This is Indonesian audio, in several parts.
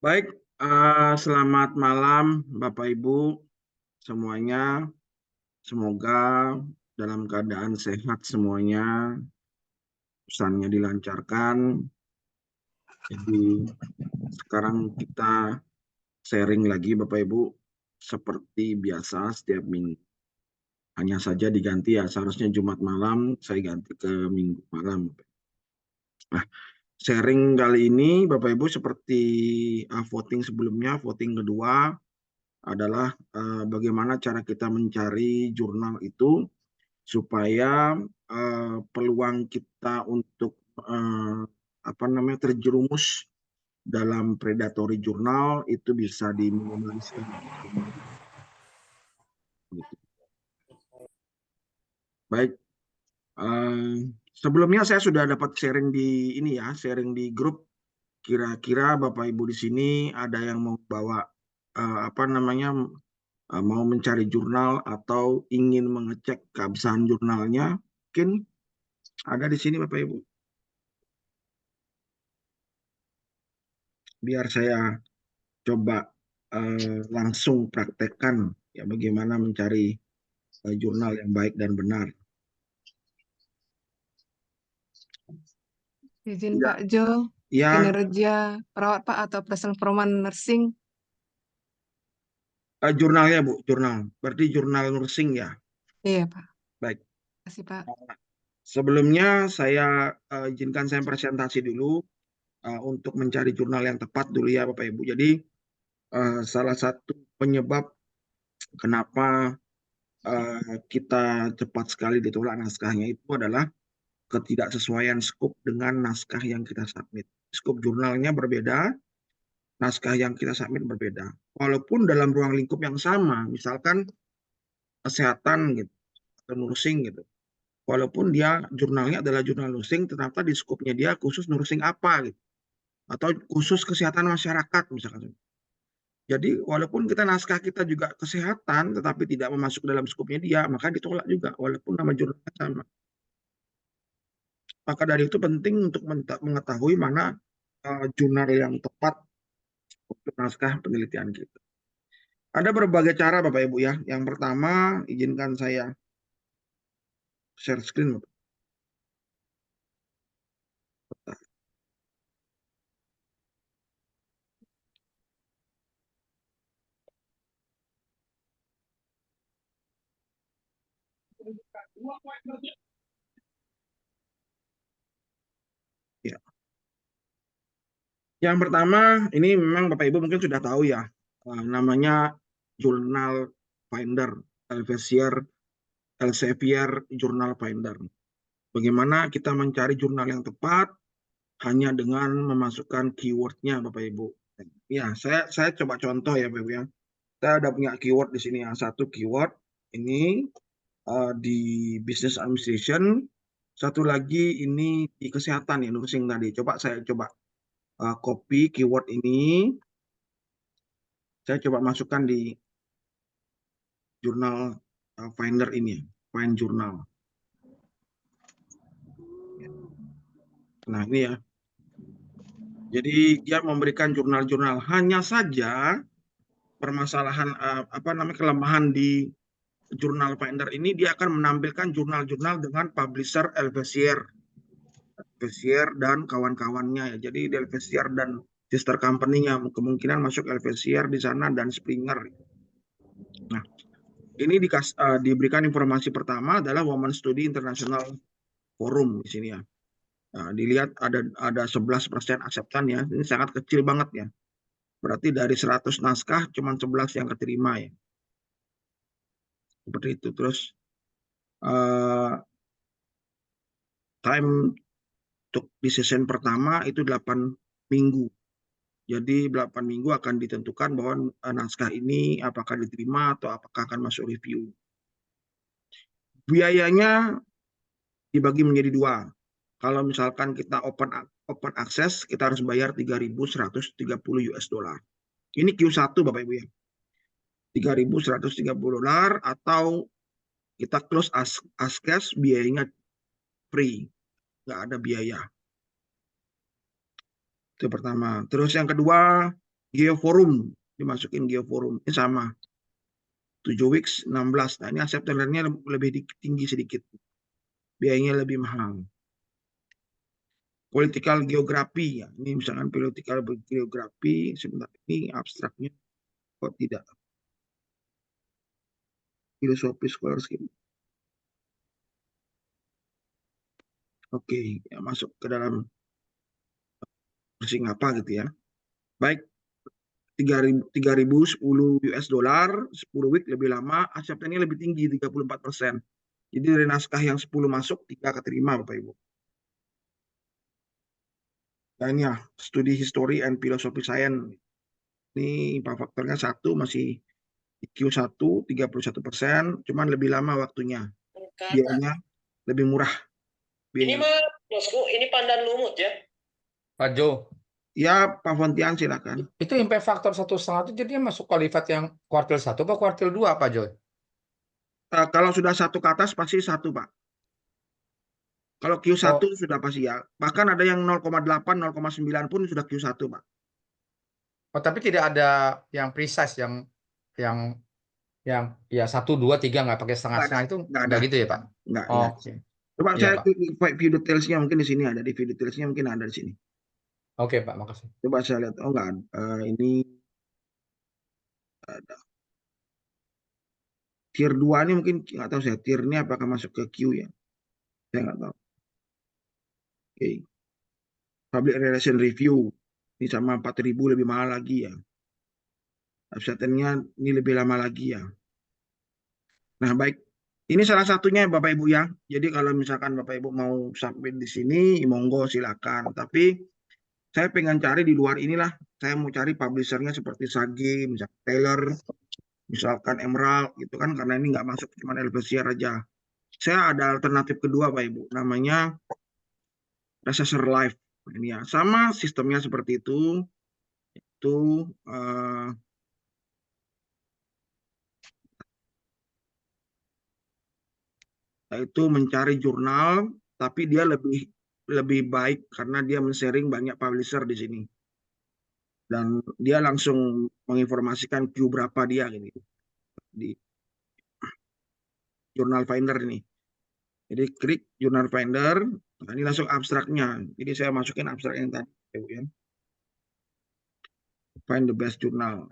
Baik, selamat malam Bapak Ibu semuanya. Semoga dalam keadaan sehat semuanya, pesannya dilancarkan. Jadi sekarang kita sharing lagi Bapak Ibu seperti biasa setiap minggu. Hanya saja diganti ya, seharusnya Jumat malam saya ganti ke Minggu malam. Nah, sharing kali ini Bapak Ibu seperti voting sebelumnya, voting kedua adalah bagaimana cara kita mencari jurnal itu supaya peluang kita untuk terjerumus dalam predatory jurnal itu bisa diminimaliskan. Baik, sebelumnya saya sudah dapat sharing di ini ya, sharing di grup. Kira-kira Bapak Ibu di sini ada yang mau bawa mau mencari jurnal atau ingin mengecek keabsahan jurnalnya, mungkin ada di sini Bapak Ibu. Biar saya coba langsung praktekkan ya bagaimana mencari jurnal yang baik dan benar. Izin Ya, Pak Jo, ya, kinerja perawat Pak atau personal performan nursing. jurnalnya Bu, jurnal. Berarti jurnal nursing ya. Iya Pak, Baik. terima kasih Pak. Sebelumnya saya izinkan saya presentasi dulu untuk mencari jurnal yang tepat dulu ya Bapak Ibu. Jadi salah satu penyebab kenapa kita cepat sekali ditolak naskahnya itu adalah ketidaksesuaian skop dengan naskah yang kita submit. Skop jurnalnya berbeda, naskah yang kita submit berbeda. Walaupun dalam ruang lingkup yang sama, misalkan kesehatan gitu, atau nursing gitu. Walaupun dia jurnalnya adalah jurnal nursing, ternyata di skopnya dia khusus nursing apa gitu. Atau khusus kesehatan masyarakat misalkan. Jadi walaupun kita naskah kita juga kesehatan, tetapi tidak masuk dalam skopnya dia, maka ditolak juga, walaupun nama jurnalnya sama. Maka dari itu penting untuk mengetahui mana jurnal yang tepat untuk naskah penelitian kita. Ada berbagai cara Bapak Ibu ya. Yang pertama, izinkan saya share screen. Ya. Yang pertama, ini memang Bapak Ibu mungkin sudah tahu ya, namanya Journal Finder, Elsevier Journal Finder. Bagaimana kita mencari jurnal yang tepat hanya dengan memasukkan keywordnya Bapak Ibu. Ya, saya coba contoh ya Bapak Ibu ya. Saya ada punya keyword di sini ya. Satu keyword ini di business administration, satu lagi ini di kesehatan ya, nursing tadi. Saya coba copy keyword ini, saya coba masukkan di jurnal Finder ini, Find Journal. Nah ini ya. Jadi dia memberikan jurnal-jurnal. Hanya saja permasalahan kelemahan di jurnal Finder ini, dia akan menampilkan jurnal-jurnal dengan publisher Elsevier dan kawan-kawannya ya. Jadi Elsevier dan sister company-nya kemungkinan masuk Elsevier di sana dan Springer. Nah, ini diberikan informasi pertama adalah Women Study International Forum di sini ya. Nah, dilihat ada 11% akseptan ya. Ini sangat kecil banget ya. Berarti dari 100 naskah cuma 11 yang keterima ya. Seperti itu. Terus time untuk decision pertama itu 8 minggu. Jadi 8 minggu akan ditentukan bahwa naskah ini apakah diterima atau apakah akan masuk review. Biayanya dibagi menjadi dua. Kalau misalkan kita open access, kita harus bayar 3.130 US dollar. Ini Q1 Bapak Ibu ya. 3.130 dolar atau kita close as cash, biayanya free, nggak ada biaya. Itu pertama. Terus yang kedua, Geoforum, dimasukin Geoforum. Ini sama. 7 weeks 16. Nah, ini acceptandernya lebih tinggi sedikit. Biayanya lebih mahal. Political geography ya. Ini misalkan political geography, sebentar ini abstraknya kok tidak. Filosofi scholarship. Oke, ya masuk ke dalam apa gitu ya. Baik, 3.010 US dollar, 10 week lebih lama, acceptannya lebih tinggi 34%. Jadi dari naskah yang 10 masuk, 3 keterima Bapak Ibu. Dan ya, studi history and philosophy science. Ini impact faktornya 1 masih Q1 31%, cuman lebih lama waktunya. Biayanya lebih murah. Ini mah bosku, ini pandan lumut ya. Pak Jo, Ya, Pak Fontian silakan. itu impact factor 1,5 itu jadinya masuk qualified yang kuartil 1 atau kuartil 2 Pak Jo? Kalau sudah 1 ke atas pasti 1 Pak. Kalau Q1 sudah pasti ya. Bahkan ada yang 0,8, 0,9 pun sudah Q1 Pak. Oh, tapi tidak ada yang precise yang ya 1, 2, 3 nggak pakai setengah-setengah itu nggak gitu ya Pak? Nggak, ya. Oke. Coba Iya, saya Pak. view detailsnya mungkin di sini ada, di view detailsnya mungkin ada di sini. Oke Pak, makasih. Coba saya lihat, oh nggak, ini ada. Tier 2 ini mungkin nggak tahu saya, tier ini apakah masuk ke Q ya? Saya nggak tahu. Oke. Public Relation Review, ini sama 4.000 lebih mahal lagi ya. Absentennya ini lebih lama lagi ya. Nah baik, ini salah satunya Bapak Ibu ya. Jadi kalau misalkan Bapak Ibu mau submit di sini, monggo silakan. Tapi saya pengen cari di luar inilah. Saya mau cari publishernya seperti Sage, misalkan Taylor, misalkan Emerald gitu kan, karena ini nggak masuk cuma Elsevier aja. Saya ada alternatif kedua Pak Ibu, namanya Researcher Live. Ini ya, sama sistemnya seperti itu. Itu yaitu mencari jurnal, tapi dia lebih baik karena dia men-sharing banyak publisher di sini. Dan dia langsung menginformasikan Q berapa dia gitu di Journal Finder ini. Jadi klik Journal Finder, nah ini langsung abstraknya. Jadi saya masukin abstrak yang tadi, ya. Find the best journal.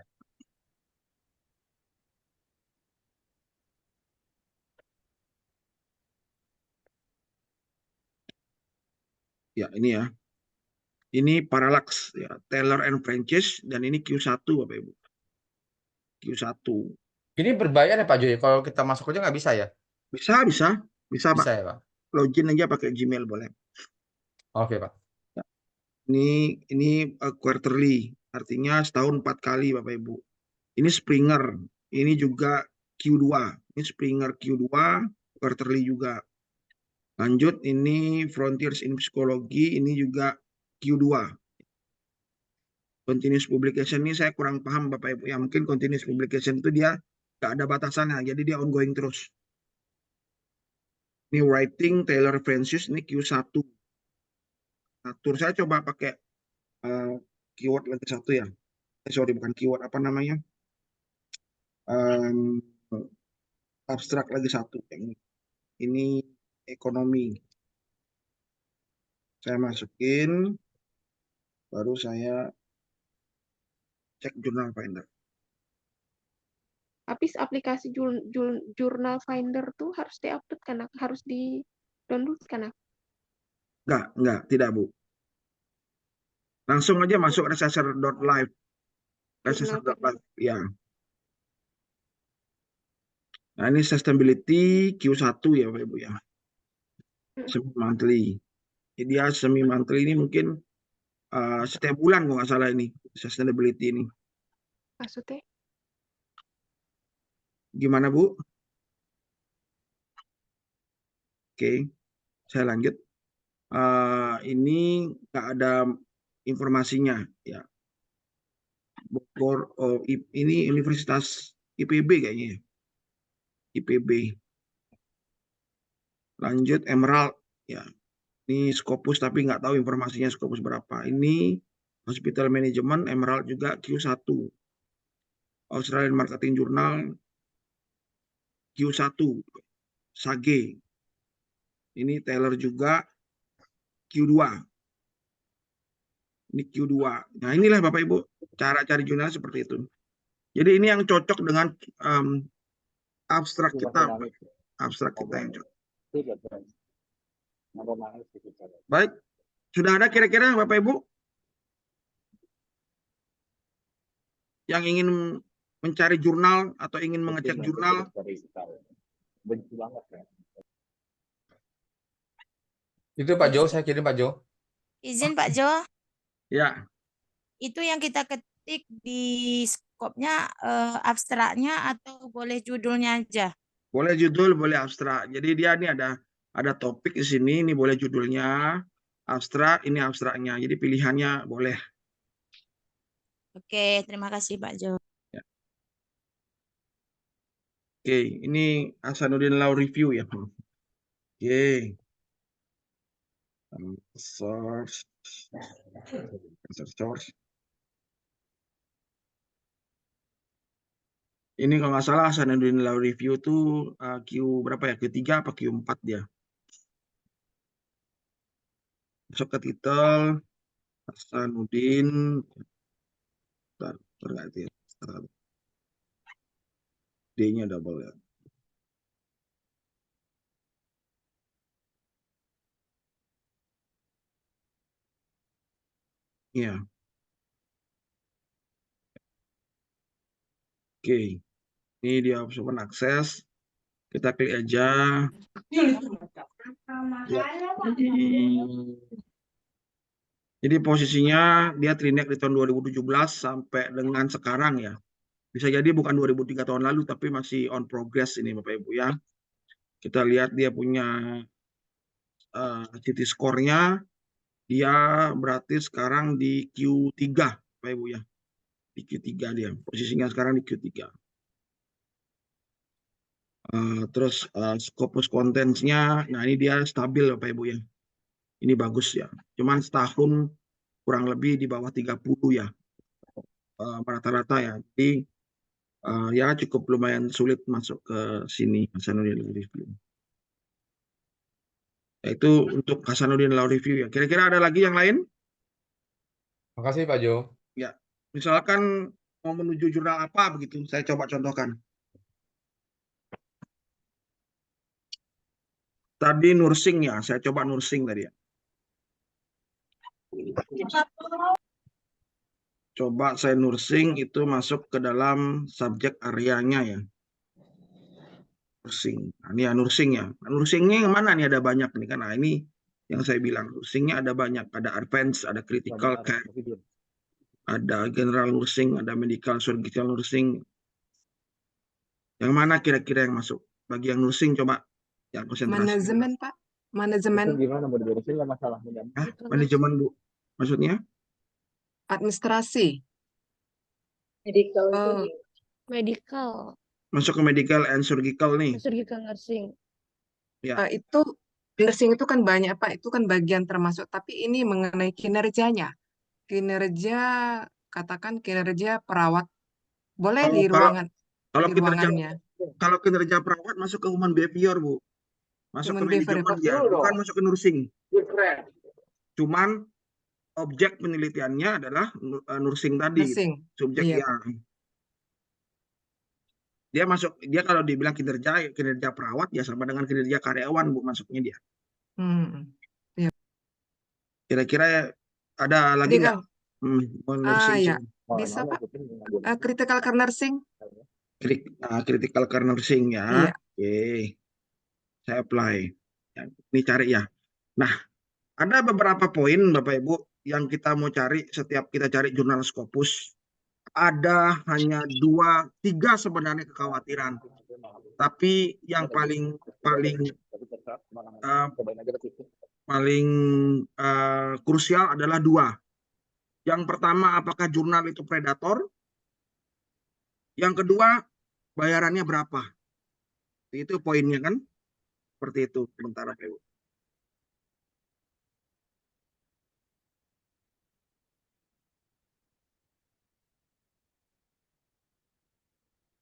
Ya, ini ya. Ini Parallax ya, Taylor and Francis, dan ini Q1 Bapak Ibu. Q1. Ini berbayar ya Pak Joy? Kalau kita masuk aja nggak bisa ya? Bisa Pak. Bisa ya Pak? Login aja pakai Gmail boleh. Oke Pak. Ya. Ini quarterly, artinya setahun 4 kali Bapak Ibu. Ini Springer, ini juga Q2. Ini Springer Q2, quarterly juga. Lanjut, ini Frontiers in Psychology, ini juga Q2. Continuous publication ini saya kurang paham Bapak Ibu. Ya mungkin continuous publication itu dia nggak ada batasannya, jadi dia ongoing terus. Ini writing Taylor Francis, ini Q1. Atur saya coba pakai keyword lagi satu ya. Sorry, bukan keyword, apa namanya? Abstrak lagi satu. Ini ekonomi. Saya masukin, baru saya cek Journal Finder. Tapi aplikasi Journal Finder tuh harus di-upload kan? Harus di-download kan? Enggak, tidak Bu. Langsung aja masuk researcher.live. Researcher.live, ya. Nah, ini sustainability Q1 ya Bapak Ibu ya. Semi monthly. Jadi dia semi monthly ini mungkin setiap bulan kalau nggak salah ini sustainability ini. Maksudnya? Gimana Bu? Oke, saya lanjut. Ini nggak ada informasinya ya. Bogor, ini Universitas IPB kayaknya ya. IPB. Lanjut Emerald ya. Ini Scopus tapi nggak tahu informasinya Scopus berapa. Ini Hospital Management, Emerald juga Q1. Australian Marketing Journal Q1. Sage. Ini Taylor juga Q2. Ini Q2. Nah, inilah Bapak Ibu cara cari jurnal seperti itu. Jadi ini yang cocok dengan abstrak kita. Abstrak kita yang cocok. Baik. Sudah ada kira-kira Bapak Ibu yang ingin mencari jurnal atau ingin mengecek jurnal? Itu Pak Jo, saya kirim Pak Jo. Izin Pak Jo, Ya, itu yang kita ketik di skopnya abstraknya atau boleh judulnya aja? boleh judul, boleh abstrak. Jadi dia ini ada topik di sini, ini boleh judulnya abstrak, ini abstraknya. Jadi pilihannya boleh. Oke, terima kasih Pak Jo. Oke, ini Hasanuddin Law Review ya. Oke. Source. Ini kalau nggak salah Hasanuddin Law Review tuh Q berapa ya? Q3 apa Q4 dia? Masuk ke titel Hasanuddin. Bentar, D-nya double ya. Iya. Oke. Ini dia open akses. Kita klik aja. Ya. Jadi posisinya dia terindeks di tahun 2017 sampai dengan sekarang ya. Bisa jadi bukan 2003 tahun lalu, tapi masih on progress ini Bapak Ibu ya. Kita lihat dia punya CT score-nya. Dia berarti sekarang di Q3 Bapak Ibu ya. Di Q3 dia. Posisinya sekarang di Q3. Terus Scopus Contents-nya, nah ini dia stabil Bapak Ibu ya. Ini bagus ya. Cuman setahun kurang lebih di bawah 30 ya. Rata-rata ya. Jadi ya cukup lumayan sulit masuk ke sini Hasanuddin Law Review. Itu untuk Hasanuddin Law Review ya. Kira-kira ada lagi yang lain? Makasih Pak Jo. Ya. Misalkan mau menuju jurnal apa begitu, saya coba contohkan. Tadi nursing ya, saya coba nursing tadi ya. Coba saya nursing itu masuk ke dalam subjek areanya ya. Nursing. Nah, ini ya nursing ya. Nursingnya yang mana nih ada banyak nih kan. Nah, ini yang saya bilang nursingnya ada banyak. Ada advance, ada critical care, ada general nursing, ada medical surgical nursing. Yang mana kira-kira yang masuk? Bagi yang nursing coba yang konsentrasi. Manajemen, Pak. Manajemen Gimana mau diberesin nggak masalah. Hah? Manajemen Bu. Maksudnya? administrasi. Medical itu Oh, Medical, Masuk ke medical and surgical nih. surgical nursing. itu nursing itu kan banyak, Pak. Itu kan bagian termasuk. Tapi ini mengenai kinerjanya. Kinerja, katakan kinerja perawat. Boleh Oh, di ruangan, Kalau di kinerja ruangannya. kalau kinerja perawat masuk ke human behavior Bu. Masuk ke Human behavior. manajemen ya, bukan masuk ke nursing. Cuman objek penelitiannya adalah nursing tadi. Nursing. Subjek Iya. ya. Dia masuk, dia kalau dibilang kinerja perawat ya sama dengan kinerja karyawan Bu masuknya dia. Hmm. Kira-kira ada lagi Jadi nggak? kan, Nursing ya. sih. Bisa, Pak. Critical care nursing. Critical care nursing ya. Iya. Oke. Saya apply. Ya, ini cari ya. Nah, ada beberapa poin Bapak Ibu yang kita mau cari setiap kita cari jurnal Scopus. Ada hanya 2-3 sebenarnya kekhawatiran. Tapi yang paling krusial adalah 2. Yang pertama, apakah jurnal itu predator? Yang kedua, bayarannya berapa? Itu poinnya kan? Seperti itu. Sementara Pak Ibu.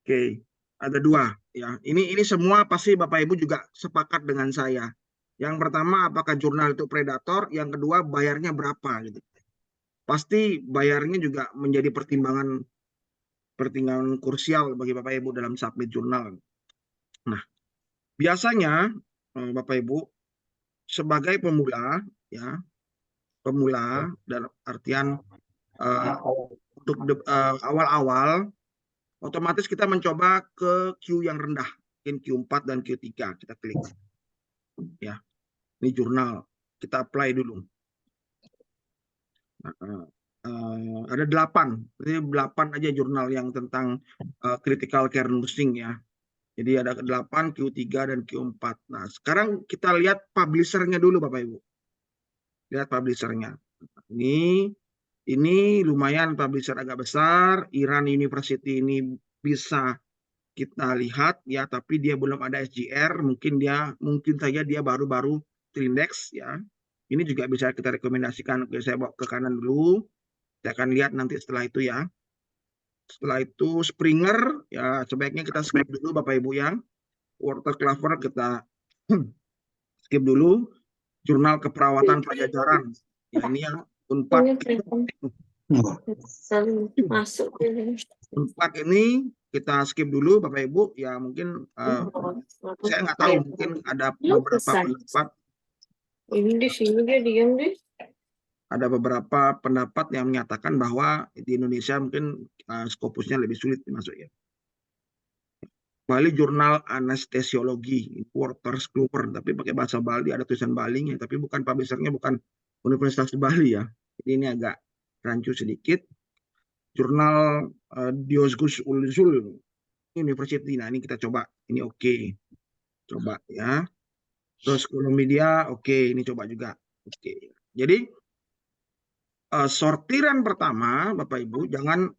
Oke, ada dua ya. Ini semua pasti Bapak Ibu juga sepakat dengan saya. Yang pertama, apakah jurnal itu predator? Yang kedua, bayarnya berapa gitu. Pasti bayarnya juga menjadi pertimbangan krusial bagi Bapak Ibu dalam submit jurnal. Nah, biasanya Bapak Ibu sebagai pemula ya, pemula dalam artian untuk awal-awal otomatis kita mencoba ke Q yang rendah, mungkin Q4 dan Q3 kita klik. Ya. Ini jurnal, kita apply dulu. Ada 8, ini 8 aja jurnal yang tentang critical care nursing ya. Jadi ada 8, Q3 dan Q4. Nah, sekarang kita lihat publishernya dulu Bapak Ibu. Lihat publishernya. Ini lumayan publisher agak besar. Iran University ini bisa kita lihat ya, tapi dia belum ada SJR. Mungkin saja dia baru-baru Trindex ya. Ini juga bisa kita rekomendasikan. Oke, saya bawa ke kanan dulu. Kita akan lihat nanti setelah itu ya. Setelah itu Springer ya, sebaiknya kita skip dulu Bapak Ibu ya. Walter Klaver kita skip dulu. Jurnal Keperawatan Pajajaran. Ya, ini yang Unpad. Unpad ini kita skip dulu Bapak Ibu ya, mungkin saya nggak tahu, mungkin ada beberapa pendapat. Ini di sini dia diam deh. Ada beberapa pendapat yang menyatakan bahwa di Indonesia mungkin Scopusnya lebih sulit masuk ya. Bali Jurnal Anestesiologi, Walter Klaver, tapi pakai bahasa Bali, ada tulisan Balinya, tapi bukan publishernya, bukan Universitas Bali ya. Jadi ini agak rancu sedikit. Jurnal Diosgus Ulzul University, nah ini kita coba, ini oke. Coba ya. Terus Media, oke, ini coba juga. Oke. Jadi sortiran pertama, Bapak Ibu, jangan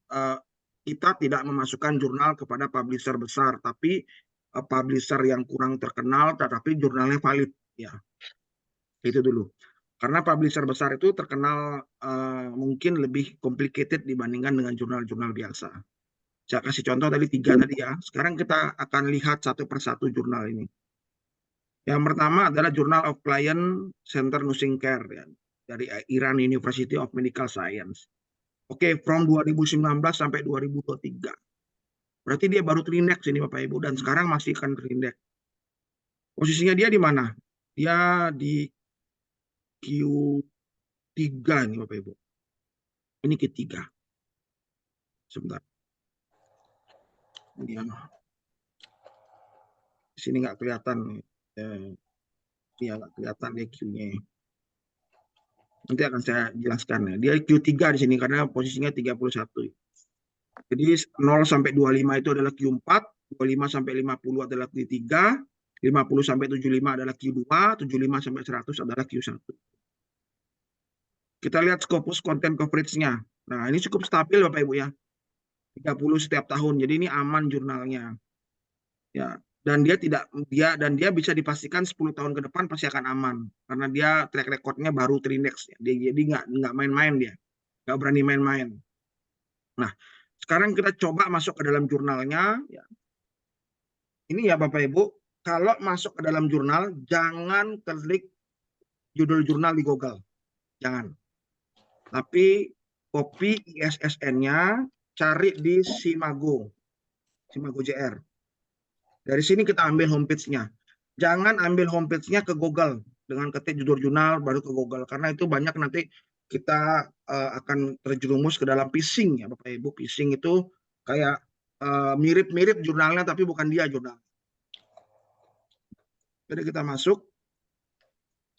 kita tidak memasukkan jurnal kepada publisher besar, tapi publisher yang kurang terkenal, tetapi jurnalnya valid. Ya, itu dulu. Karena publisher besar itu terkenal mungkin lebih complicated dibandingkan dengan jurnal-jurnal biasa. Saya kasih contoh tadi 3 tadi ya. Sekarang kita akan lihat satu persatu jurnal ini. Yang pertama adalah Journal of Client Center Nursing Care ya, dari Iran University of Medical Science. Oke, from 2019 sampai 2023. Berarti dia baru Trindex ini Bapak Ibu, dan sekarang masih akan Trindex. Posisinya dia di mana? Dia di Q3 nih Bapak Ibu. Ini Q3. Sebentar. Di sini nggak kelihatan nih. Dia nggak kelihatan dia Q-nya. Nanti akan saya jelaskan ya. Dia Q3 di sini karena posisinya 31. Jadi 0 sampai 25 itu adalah Q4, 25 sampai 50 adalah Q3, 50 sampai 75 adalah Q2, 75 sampai 100 adalah Q1. Kita lihat Scopus content coverage-nya. Nah, ini cukup stabil Bapak Ibu ya. 30 setiap tahun. Jadi ini aman jurnalnya. Ya, dan dia bisa dipastikan 10 tahun ke depan pasti akan aman karena dia track record-nya baru Trindex ya. Jadi nggak main-main dia. Nggak berani main-main. Nah, sekarang kita coba masuk ke dalam jurnalnya ya. Ini ya Bapak Ibu, kalau masuk ke dalam jurnal jangan klik judul jurnal di Google. Jangan. Tapi copy ISSN-nya, cari di Simago JR. Dari sini kita ambil homepage-nya. Jangan ambil homepage-nya ke Google dengan ketik judul jurnal baru ke Google, karena itu banyak nanti kita akan terjerumus ke dalam phishing ya Bapak Ibu. Phishing itu kayak mirip-mirip jurnalnya tapi bukan dia jurnal. Jadi kita masuk,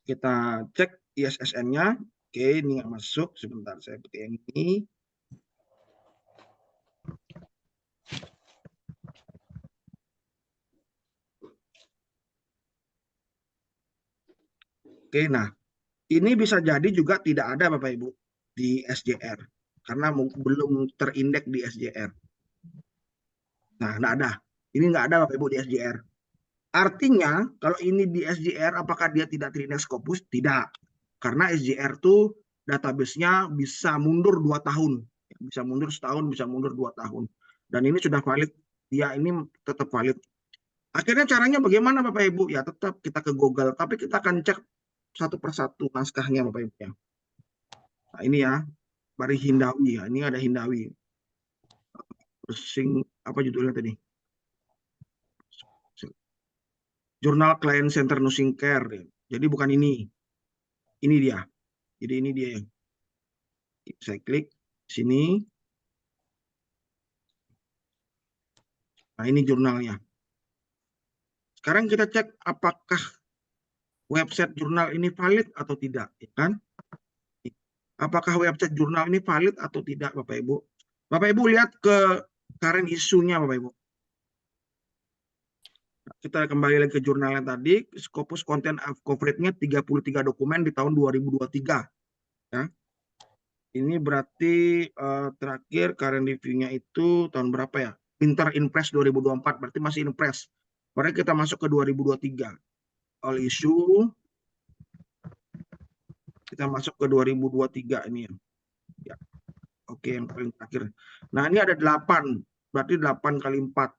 kita cek ISSN-nya. Oke, ini nggak masuk. Sebentar, saya pakai yang ini. Oke, nah ini bisa jadi juga tidak ada Bapak Ibu di SJR karena belum terindeks di SJR. Nah, nggak ada. Ini nggak ada Bapak Ibu di SJR. Artinya kalau ini di SJR apakah dia tidak terindeks Scopus? Tidak. Karena SJR tuh database-nya bisa mundur 2 tahun. Bisa mundur setahun, bisa mundur 2 tahun. Dan ini sudah valid dia ini tetap valid. Akhirnya caranya bagaimana Bapak Ibu? Ya tetap kita ke Google, tapi kita akan cek satu persatu naskahnya Bapak Ibu ya. Nah ini ya, dari Hindawi ya, ini ada Hindawi. Apa judulnya tadi? Jurnal Client Center Nursing Care. Ya. Jadi bukan ini. Ini dia. Jadi ini dia. Saya klik sini. Nah ini jurnalnya. Sekarang kita cek apakah website jurnal ini valid atau tidak, ya kan? Apakah website jurnal ini valid atau tidak, Bapak Ibu? Bapak Ibu lihat ke current isunya, Bapak Ibu. Kita kembali lagi ke jurnal yang tadi, Scopus Content of Coverage-nya 33 dokumen di tahun 2023. Ya. Ini berarti terakhir current review-nya itu tahun berapa ya? Winter Impress 2024, berarti masih Impress. Berarti kita masuk ke 2023. All issue, kita masuk ke 2023 ini ya. Ya. Oke, yang paling terakhir. Nah, ini ada 8, berarti 8 kali 4.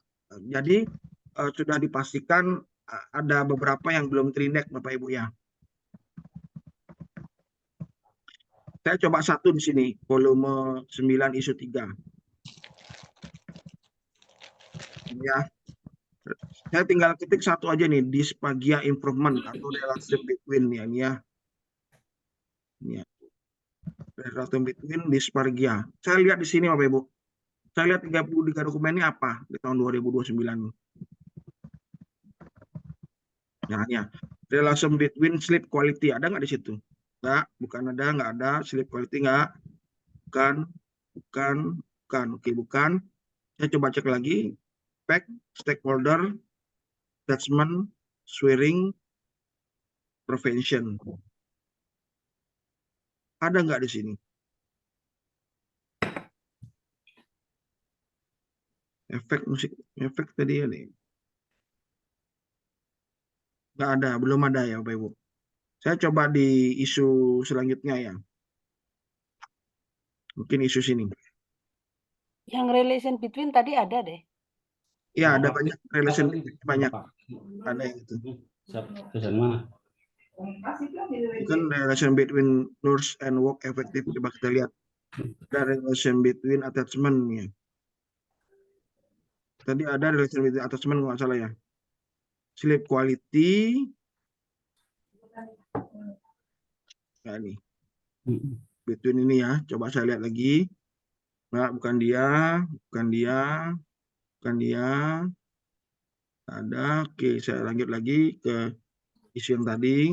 Jadi sudah dipastikan ada beberapa yang belum terindeks Bapak Ibu ya. Saya coba satu di sini, volume 9 isu 3. Ya. Saya tinggal ketik satu aja nih, dysphagia improvement atau relation between ya ini ya. Ini ya. Relation between dysphagia. Saya lihat di sini Bapak Ibu. Saya lihat 33 dokumen ini apa di tahun 2029. Nah, ya. Relation between sleep quality ada nggak di situ? Nggak, bukan ada, nggak ada. Sleep quality nggak. Bukan. Oke, bukan. Saya coba cek lagi. Fact, stakeholder, judgment, swearing, prevention. Ada nggak di sini? Efek musik, efek tadi ya nih. Nggak ada, belum ada ya Bapak Ibu. Saya coba di isu selanjutnya ya. Mungkin isu sini. Yang relation between tadi ada deh. Ya, ada banyak relation banyak. Ada yang itu. Bukan relation between nurse and work effective. Coba kita lihat. Ada relation between attachment-nya. Tadi ada relation between attachment nggak salah ya. Sleep quality. Nah ini. Between ini ya. Coba saya lihat lagi. Nah, bukan dia. Bukan dia. Bukan dia. Ada. Oke, saya lanjut lagi ke isu yang tadi.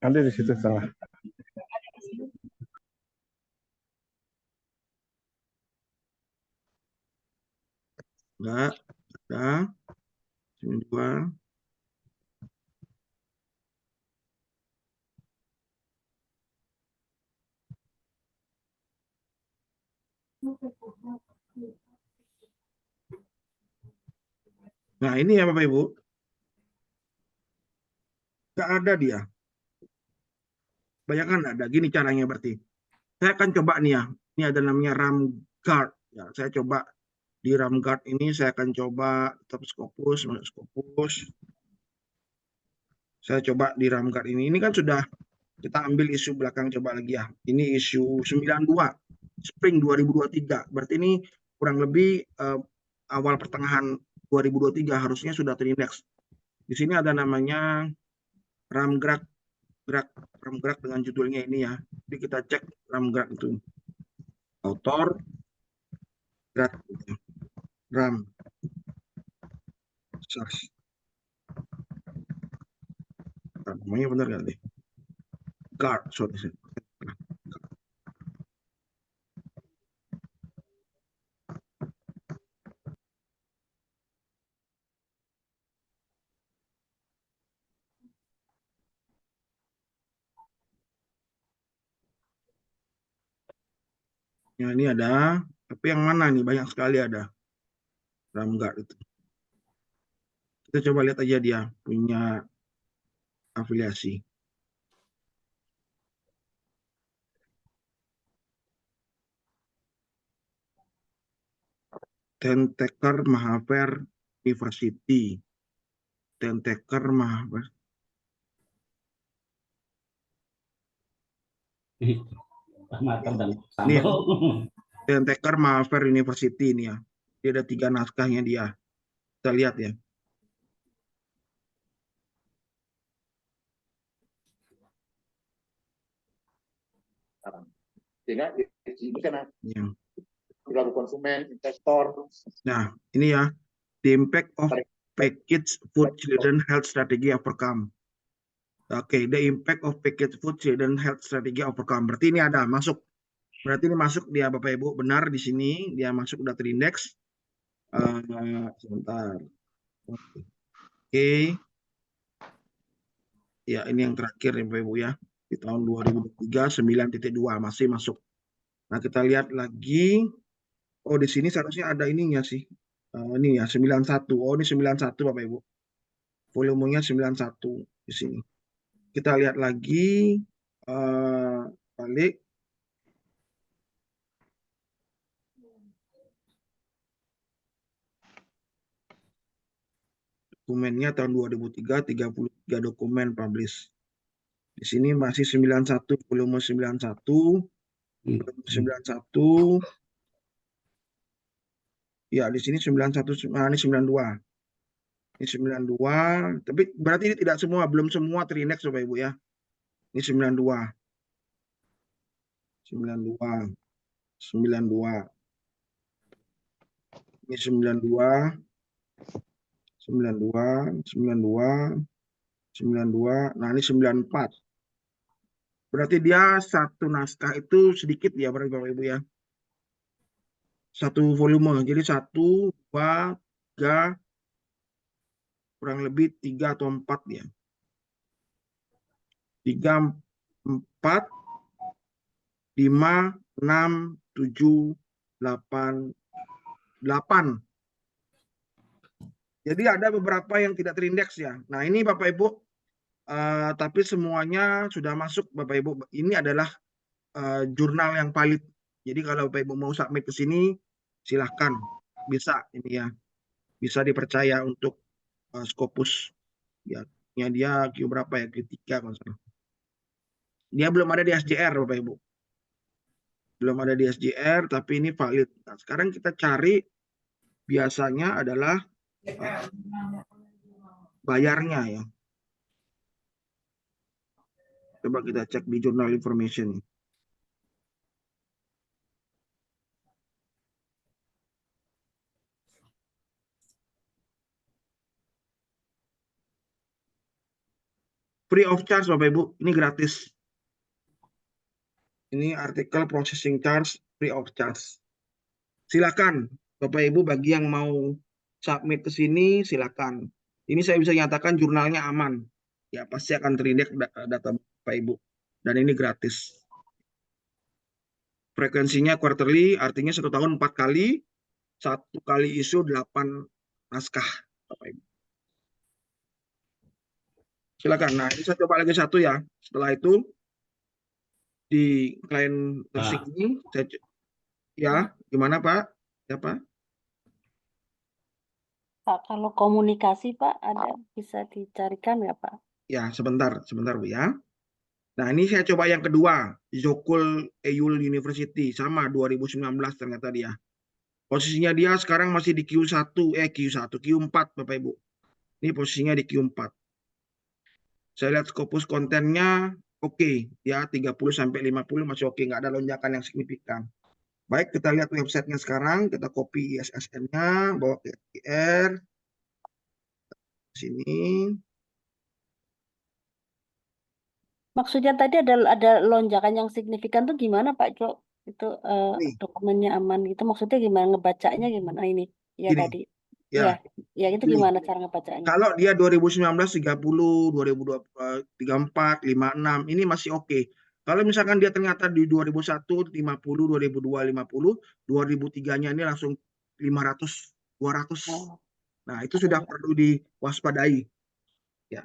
Ada di situ salah. Enggak. Ada. Ini 2. Nah, ini ya Bapak Ibu. Nggak ada dia. Bayangkan ada. Gini caranya berarti. Saya akan coba nih ya. Ini ada namanya RAMGuard. Ya, saya coba di RAMGuard ini saya akan coba tetap Scopus, masuk Scopus. Saya coba di RAMGuard ini. Ini kan sudah kita ambil isu belakang coba lagi ya. Ini isu 92 Spring 2023. Berarti ini kurang lebih awal pertengahan 2023 harusnya sudah terindeks. Di sini ada namanya RAMGuard dengan judulnya ini ya. Jadi kita cek RAMGuard itu. Author RAM search. Namanya benar nggak deh? Guard, sorry. Ya, ini ada, tapi yang mana nih? Banyak sekali ada. RAMGuard itu. Kita coba lihat aja dia punya afiliasi. Tentecker Mahaver University. Tentecker Mahaver. Ini Tentecker Mahaver University ini ya. Dia ada 3 naskahnya dia. Kita lihat ya. Sehingga ini kan Ya. perilaku konsumen, investor. Nah, ini ya. The impact of packaged food children health strategy overcome. Oke, the impact of packaged food children health strategy overcome. Berarti ini ada masuk. Berarti ini masuk dia Bapak Ibu, benar di sini dia masuk udah terindeks. Sebentar. Oke. Ya, ini yang terakhir ya Bapak Ibu ya. Di tahun 2023 9.2 masih masuk. Nah, kita lihat lagi. Oh, di sini seharusnya ada ininya sih. Ini ya 91. Oh, ini 91 Bapak Ibu. Volumenya 91 di sini. Kita lihat lagi balik. Dokumennya tahun 2003 33 dokumen publish. Di sini masih 91 volume 91. Volume 91. Ya, di sini 91, ini 92. Ini 92, tapi berarti ini tidak semua, belum semua terindeks Bapak Ibu ya. Ini 92. 92. 92. Ini 92. 92, 92, 92. Nah, ini 94. Berarti dia satu naskah itu sedikit ya Bapak Ibu ya. Satu volume. Jadi 1, 2, 3, kurang lebih 3 atau 4 ya. 3, 4, 5, 6, 7, 8, 8. Jadi ada beberapa yang tidak terindeks ya. Nah ini Bapak Ibu, tapi semuanya sudah masuk Bapak Ibu. Ini adalah jurnal yang valid. Jadi kalau Bapak Ibu mau submit ke sini, silahkan. Bisa ini ya. Bisa dipercaya untuk Scopus. Ya, dia Q berapa ya? Q3 kalau salah. Dia belum ada di SJR Bapak Ibu. Belum ada di SJR, tapi ini valid. Nah, sekarang kita cari biasanya adalah bayarnya ya. Coba kita cek di Journal Information. Free of charge Bapak Ibu, ini gratis. Ini artikel processing charge free of charge. Silakan Bapak Ibu bagi yang mau submit ke sini silakan. Ini saya bisa nyatakan jurnalnya aman. Ya pasti akan terindeks data Bapak Ibu. Dan ini gratis. Frekuensinya quarterly, artinya 1 tahun 4 kali. 1 kali isu 8 naskah Bapak Ibu. Silakan. Nah, ini saya coba lagi satu ya. Setelah itu di klien nursing ini saya ya, gimana Pak? Ya Pak? Pak, kalau komunikasi Pak ada bisa dicarikan nggak Pak? Ya, sebentar Bu ya. Nah, ini saya coba yang kedua, Zokul Eyul University sama 2019 ternyata dia. Posisinya dia sekarang masih di Q1, Q4 Bapak Ibu. Ini posisinya di Q4. Saya lihat Scopus kontennya oke, ya 30 sampai 50 masih oke, nggak ada lonjakan yang signifikan. Baik, kita lihat websitenya sekarang, kita copy ISSN-nya, bawa ke SJR. Sini. Maksudnya tadi ada lonjakan yang signifikan tuh gimana Pak Jo? Itu dokumennya aman gitu. Maksudnya gimana ngebacanya gimana ini? Ya Gini, tadi. ya. Ya itu Gini. gimana cara ngebacanya? Kalau dia 2019 30, 2020 34, 56 ini masih oke. Kalau misalkan dia ternyata di 2001 50, 2002 50, 2003-nya ini langsung 500, 200. Nah, itu sudah perlu diwaspadai. Ya.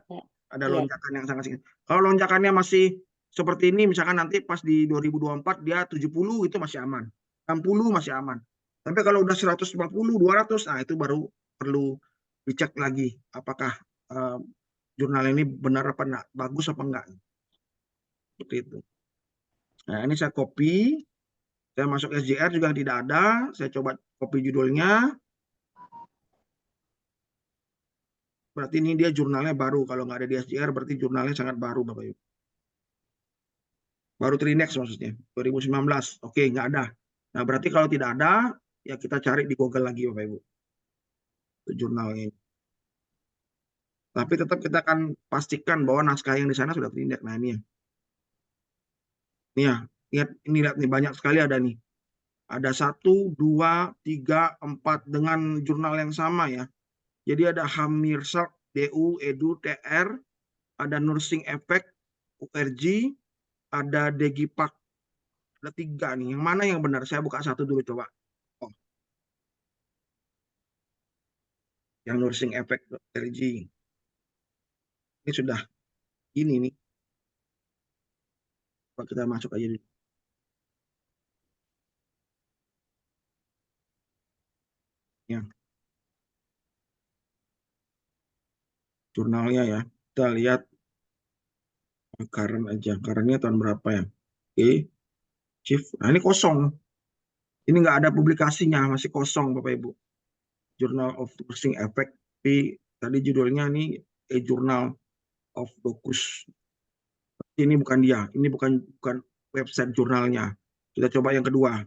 Ada lonjakan yang sangat signifikan. Kalau lonjakannya masih seperti ini misalkan nanti pas di 2024 dia 70 itu masih aman. 60 masih aman. Tapi kalau udah 150, 200, nah itu baru perlu dicek lagi apakah jurnal ini benar apa enggak, bagus apa enggak. Seperti itu. Nah, ini saya copy. Saya masuk SJR juga tidak ada. Saya coba copy judulnya. Berarti ini dia jurnalnya baru. Kalau nggak ada di SJR, berarti jurnalnya sangat baru, Bapak Ibu. Baru terindeks maksudnya, 2019. Oke, nggak ada. Nah, berarti kalau tidak ada, ya kita cari di Google lagi, Bapak Ibu. Jurnalnya. Tapi tetap kita akan pastikan bahwa naskah yang di sana sudah terindeks. Nah, ini ya. Nih ya, lihat nih, banyak sekali ada nih. Ada 1, 2, 3, 4 dengan jurnal yang sama ya. Jadi ada Hamirsak, DU, Edu, TR, ada Nursing Effect, URG, ada Degipak. Ada 3 nih. Yang mana yang benar? Saya buka satu dulu coba. Oh. Yang Nursing Effect, URG. Ini sudah ini nih. Coba kita masuk aja dulu. Ya. Jurnalnya ya. Kita lihat current aja. Currentnya tahun berapa ya? Oke. Shift. Nah, ini kosong. Ini nggak ada publikasinya, masih kosong Bapak Ibu. Journal of Nursing Effect. Tapi tadi judulnya nih Journal of Locus. Ini bukan dia. Ini bukan website jurnalnya. Kita coba yang kedua.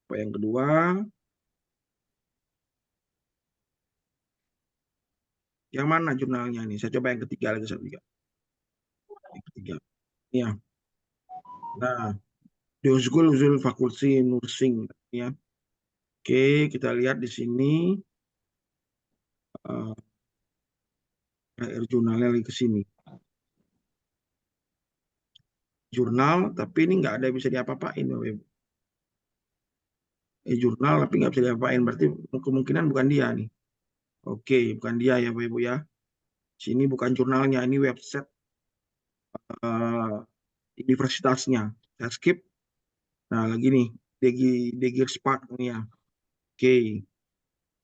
Coba yang kedua. Yang mana jurnalnya nih? Saya coba yang ketiga lagi. Yang ketiga. Ya. Nah, Diosgul Usul Fakulti Nursing ya. Oke, kita lihat di sini jurnalnya lagi ke sini. Jurnal, tapi ini nggak ada bisa diapa-apain. Jurnal, tapi nggak bisa diapa-apain. Berarti kemungkinan bukan dia nih. Oke, bukan dia ya Bapak Ibu ya. Sini bukan jurnalnya, ini website universitasnya. Saya skip. Nah, lagi nih, Degirspark nih ya. Oke.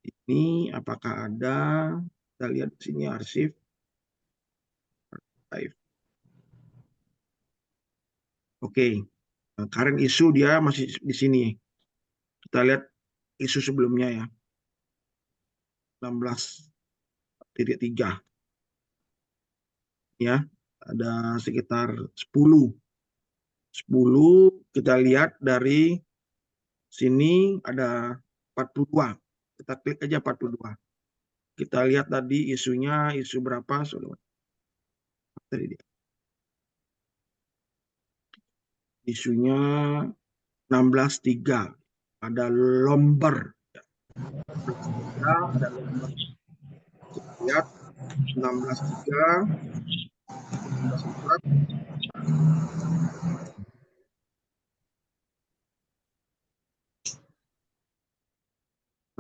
Ini apakah ada? Kita lihat di sini arsip. Oke. Nah, current issue dia masih di sini. Kita lihat isu sebelumnya ya. 16.3. Ya, ada sekitar 10. 10 kita lihat dari sini ada 42. Kita klik aja 42. Kita lihat tadi isunya, isu berapa? Isunya 16.3. Ada lomber. Ada lomber. Kita lihat 16.3.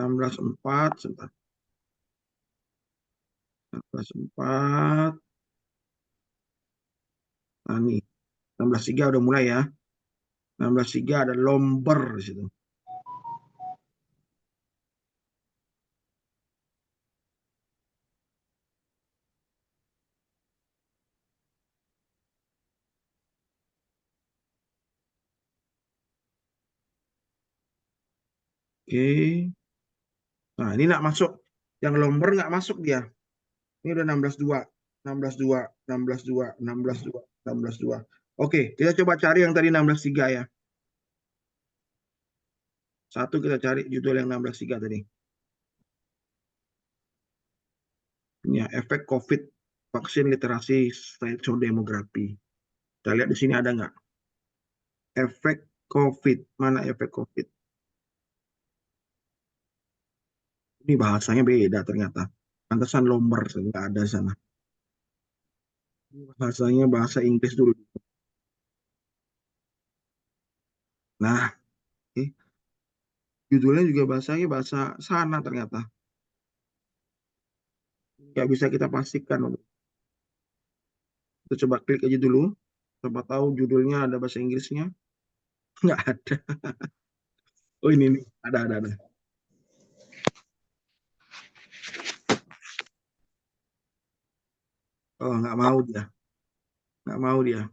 16.4, sebentar. 16.4. Nah, nih. 16.3 udah mulai ya. 16.3 ada lomber di situ. Oke. Nah, ini nggak masuk. Yang lomber nggak masuk dia. Ini udah 16.2. 16.2, 16.2, 16.2, 16.2. Oke, kita coba cari yang tadi 16.3 ya. Satu kita cari judul yang 16.3 tadi. Ini ya, efek COVID vaksin literasi demografi. Kita lihat di sini ada nggak? Efek COVID. Mana efek COVID? Ini bahasanya beda ternyata. Pantesan lomber nggak ada sana. Bahasanya bahasa Inggris dulu. Nah, judulnya juga bahasanya bahasa sana ternyata. Nggak bisa kita pastikan. Kita coba klik aja dulu. Coba tahu judulnya ada bahasa Inggrisnya. Nggak ada. Oh ini nih, ada. Oh nggak mau dia.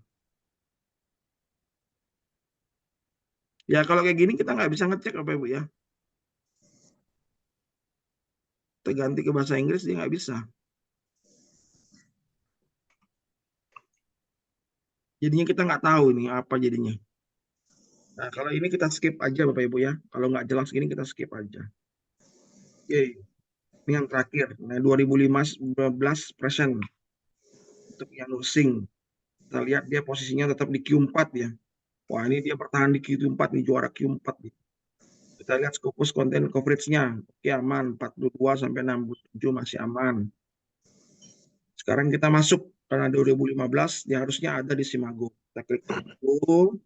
Ya kalau kayak gini kita nggak bisa ngecek Bapak Ibu ya. Kita ganti ke bahasa Inggris dia nggak bisa. Jadinya kita nggak tahu ini apa jadinya. Nah kalau ini kita skip aja Bapak Ibu ya. Kalau nggak jelas gini kita skip aja. Oke. Ini yang terakhir. Nah 2015% untuk yang losing. Kita lihat dia posisinya tetap di Q4 ya. Wah ini dia bertahan di Q4 nih, juara Q4 nih. Kita lihat Scopus content coverage-nya. Oke aman, 42 sampai 67 masih aman. Sekarang kita masuk, karena 2015 dia harusnya ada di Simago. Kita klik Simago.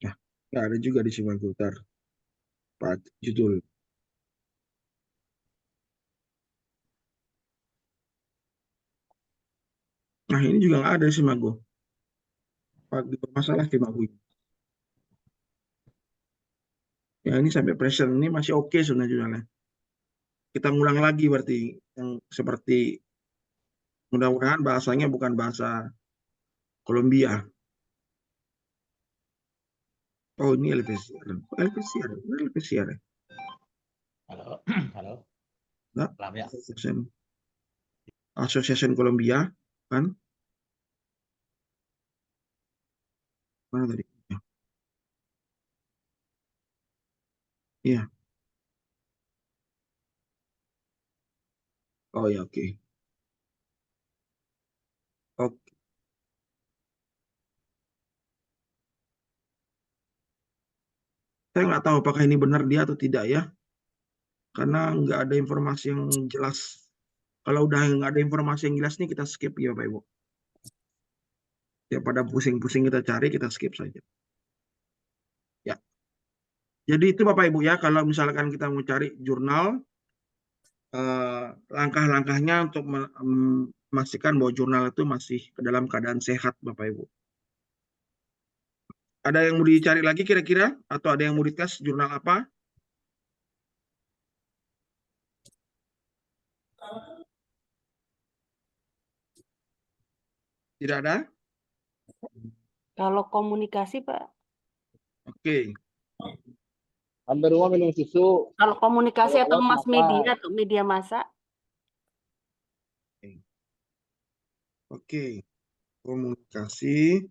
Nah, nggak ada juga di Simago. Ntar, judul. Nah, ini juga nggak ada di Simago. Bermasalah Simago. Ya, ini sampai pressure. Ini masih oke sebenarnya judulnya. Kita ngulang lagi berarti. Yang seperti, mudah-mudahan bahasanya bukan bahasa Kolombia. Oh, ini LPCR. LPCR. Ini LPCR ya? Halo. Nggak? Salam ya. Association Kolombia, kan? Mana tadi? Ya. Iya. Oh ya, oke. Oke. Saya nggak tahu apakah ini benar dia atau tidak ya. Karena nggak ada informasi yang jelas. Kalau udah nggak ada informasi yang jelas nih kita skip ya Bapak Ibu. Ya pada pusing-pusing kita cari kita skip saja. Ya. Jadi itu Bapak Ibu ya kalau misalkan kita mau cari jurnal langkah-langkahnya untuk memastikan bahwa jurnal itu masih ke dalam keadaan sehat Bapak Ibu. Ada yang mau dicari lagi kira-kira? Atau ada yang mau dites jurnal apa? Tidak ada? Kalau komunikasi, Pak. Oke. Sampai rumah minum susu. Kalau komunikasi Kalau atau keluar mass makan. media atau media massa, Oke. Komunikasi.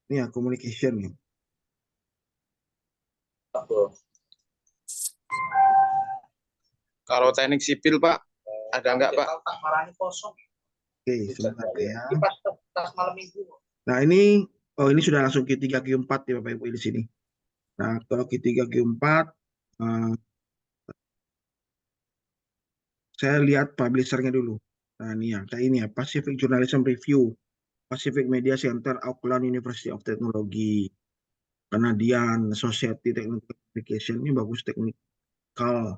Ini ya, communication ya. Kalau teknik sipil, Pak, ada nggak, Pak? Oke, sebentar ya. Nah, ini sudah langsung Q3, Q4 ya Bapak Ibu di sini. Nah, kalau Q3, Q4, saya lihat publishernya dulu. Nah, ini ya, kayak ini ya, Pacific Journalism Review, Pacific Media Center, Auckland University of Technology, Canadian Society Technical Communication, ini bagus technical.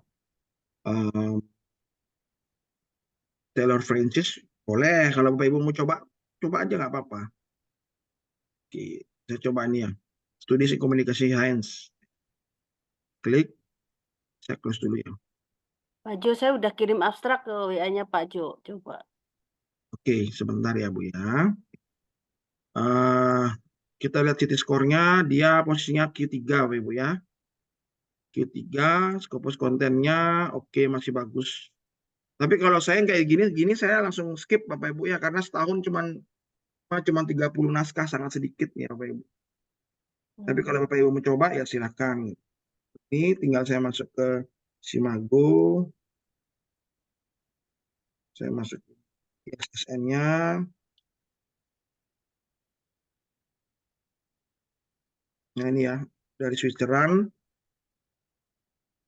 Taylor Francis, boleh kalau Bapak Ibu mau coba aja nggak apa-apa. Oke, saya coba ini ya. Studi Komunikasi Science. Klik, saya close dulu ya. Pak Jo, saya udah kirim abstrak ke WA-nya Pak Jo. Coba. Oke, sebentar ya Bu ya. Kita lihat CT score-nya, dia posisinya Q3 Bapak Ibu ya. Q3, Scopus kontennya oke, masih bagus. Tapi kalau saya kayak gini saya langsung skip Bapak Ibu ya, karena setahun cuman 30 naskah, sangat sedikit nih Bapak Ibu. Tapi kalau Bapak Ibu mencoba ya silakan. Ini tinggal saya masuk ke Simago. Saya masuk ke SSN-nya. Nah ini ya, dari Switzerland.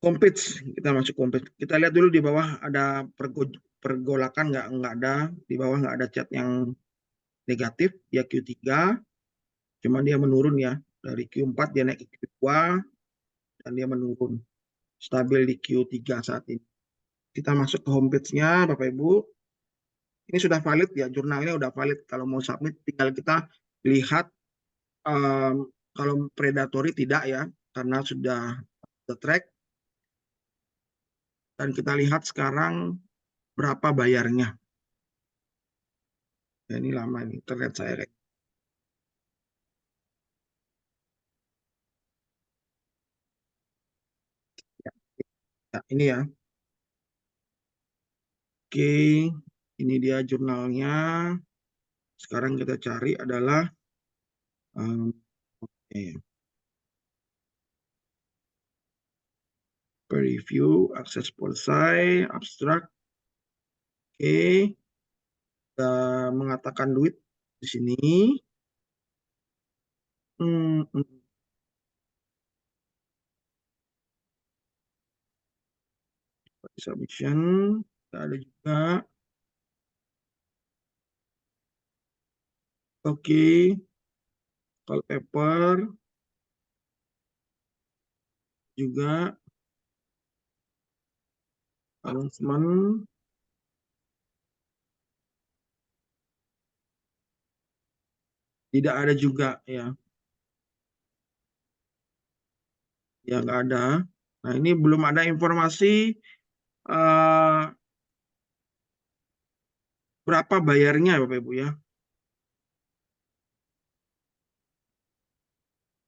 Compage, kita masuk compage. Kita lihat dulu di bawah ada pergolakan nggak ada. Di bawah nggak ada cat yang negatif, dia Q3. Cuman dia menurun ya. Dari Q4 dia naik ke Q2 dan dia menurun. Stabil di Q3 saat ini. Kita masuk ke homepage-nya Bapak Ibu. Ini sudah valid ya, jurnalnya udah valid. Kalau mau submit tinggal kita lihat kalau predatory tidak ya, karena sudah track. Dan kita lihat sekarang berapa bayarnya. Ya, ini lama ini, terlihat saya kayak. Ya, ini ya. Oke, ini dia jurnalnya. Sekarang kita cari adalah review, akses polsai, abstrak. Oke, kita mengatakan duit di sini. Submission, ada juga. Oke, call paper juga. Announcement. Tidak ada juga ya. Ya nggak ada. Nah ini belum ada informasi berapa bayarnya Bapak Ibu ya.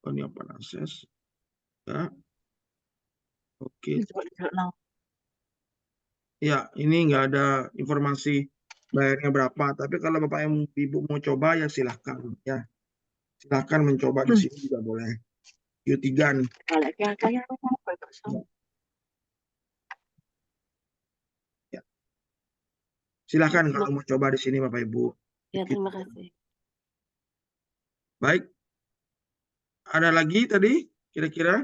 Oh, ini open access. Ya. Oke. Ya ini nggak ada informasi bayarnya berapa. Tapi kalau Bapak Ibu mau coba ya silahkan ya. Silahkan mencoba di sini juga boleh. Q3 nih. Ya. Silahkan kalau mau coba di sini Bapak Ibu. Ya, terima kasih. Baik. Ada lagi tadi kira-kira?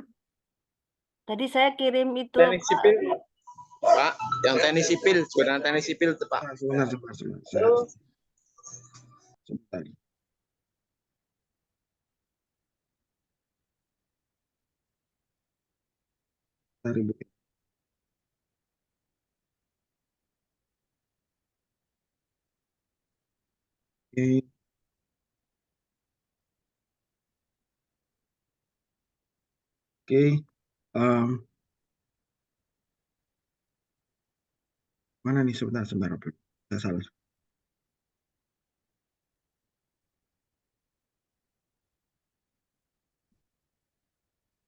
Tadi saya kirim itu Teknik sipil, Pak. Yang teknik sipil, sebenarnya teknik sipil itu, Pak. Sebentar. Sebentar. Ibu. Oke. Oke. Mana nih sebentar. Saya salah.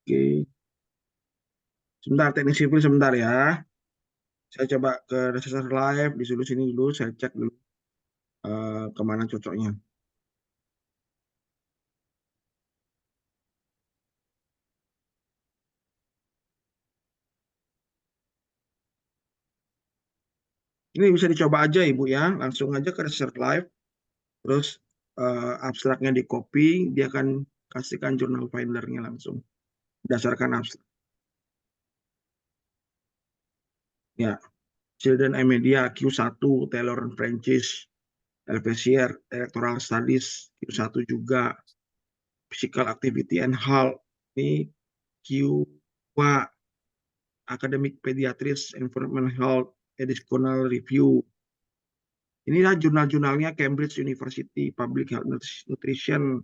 Oke. Sebentar, teknik sipil sebentar ya. Saya coba ke register live di sini dulu, saya cek dulu kemana cocoknya. Ini bisa dicoba aja Ibu ya, langsung aja ke register live, terus abstraknya di copy, dia akan kasihkan jurnal findernya langsung, berdasarkan abstrak. Ya, Children and Media Q1, Taylor and Francis, Elsevier, Electoral Studies Q1 juga, Physical Activity and Health, ini Q2, Academic Pediatrics, Environmental Health, Editorial Review. Inilah jurnal-jurnalnya Cambridge University Public Health Nutrition.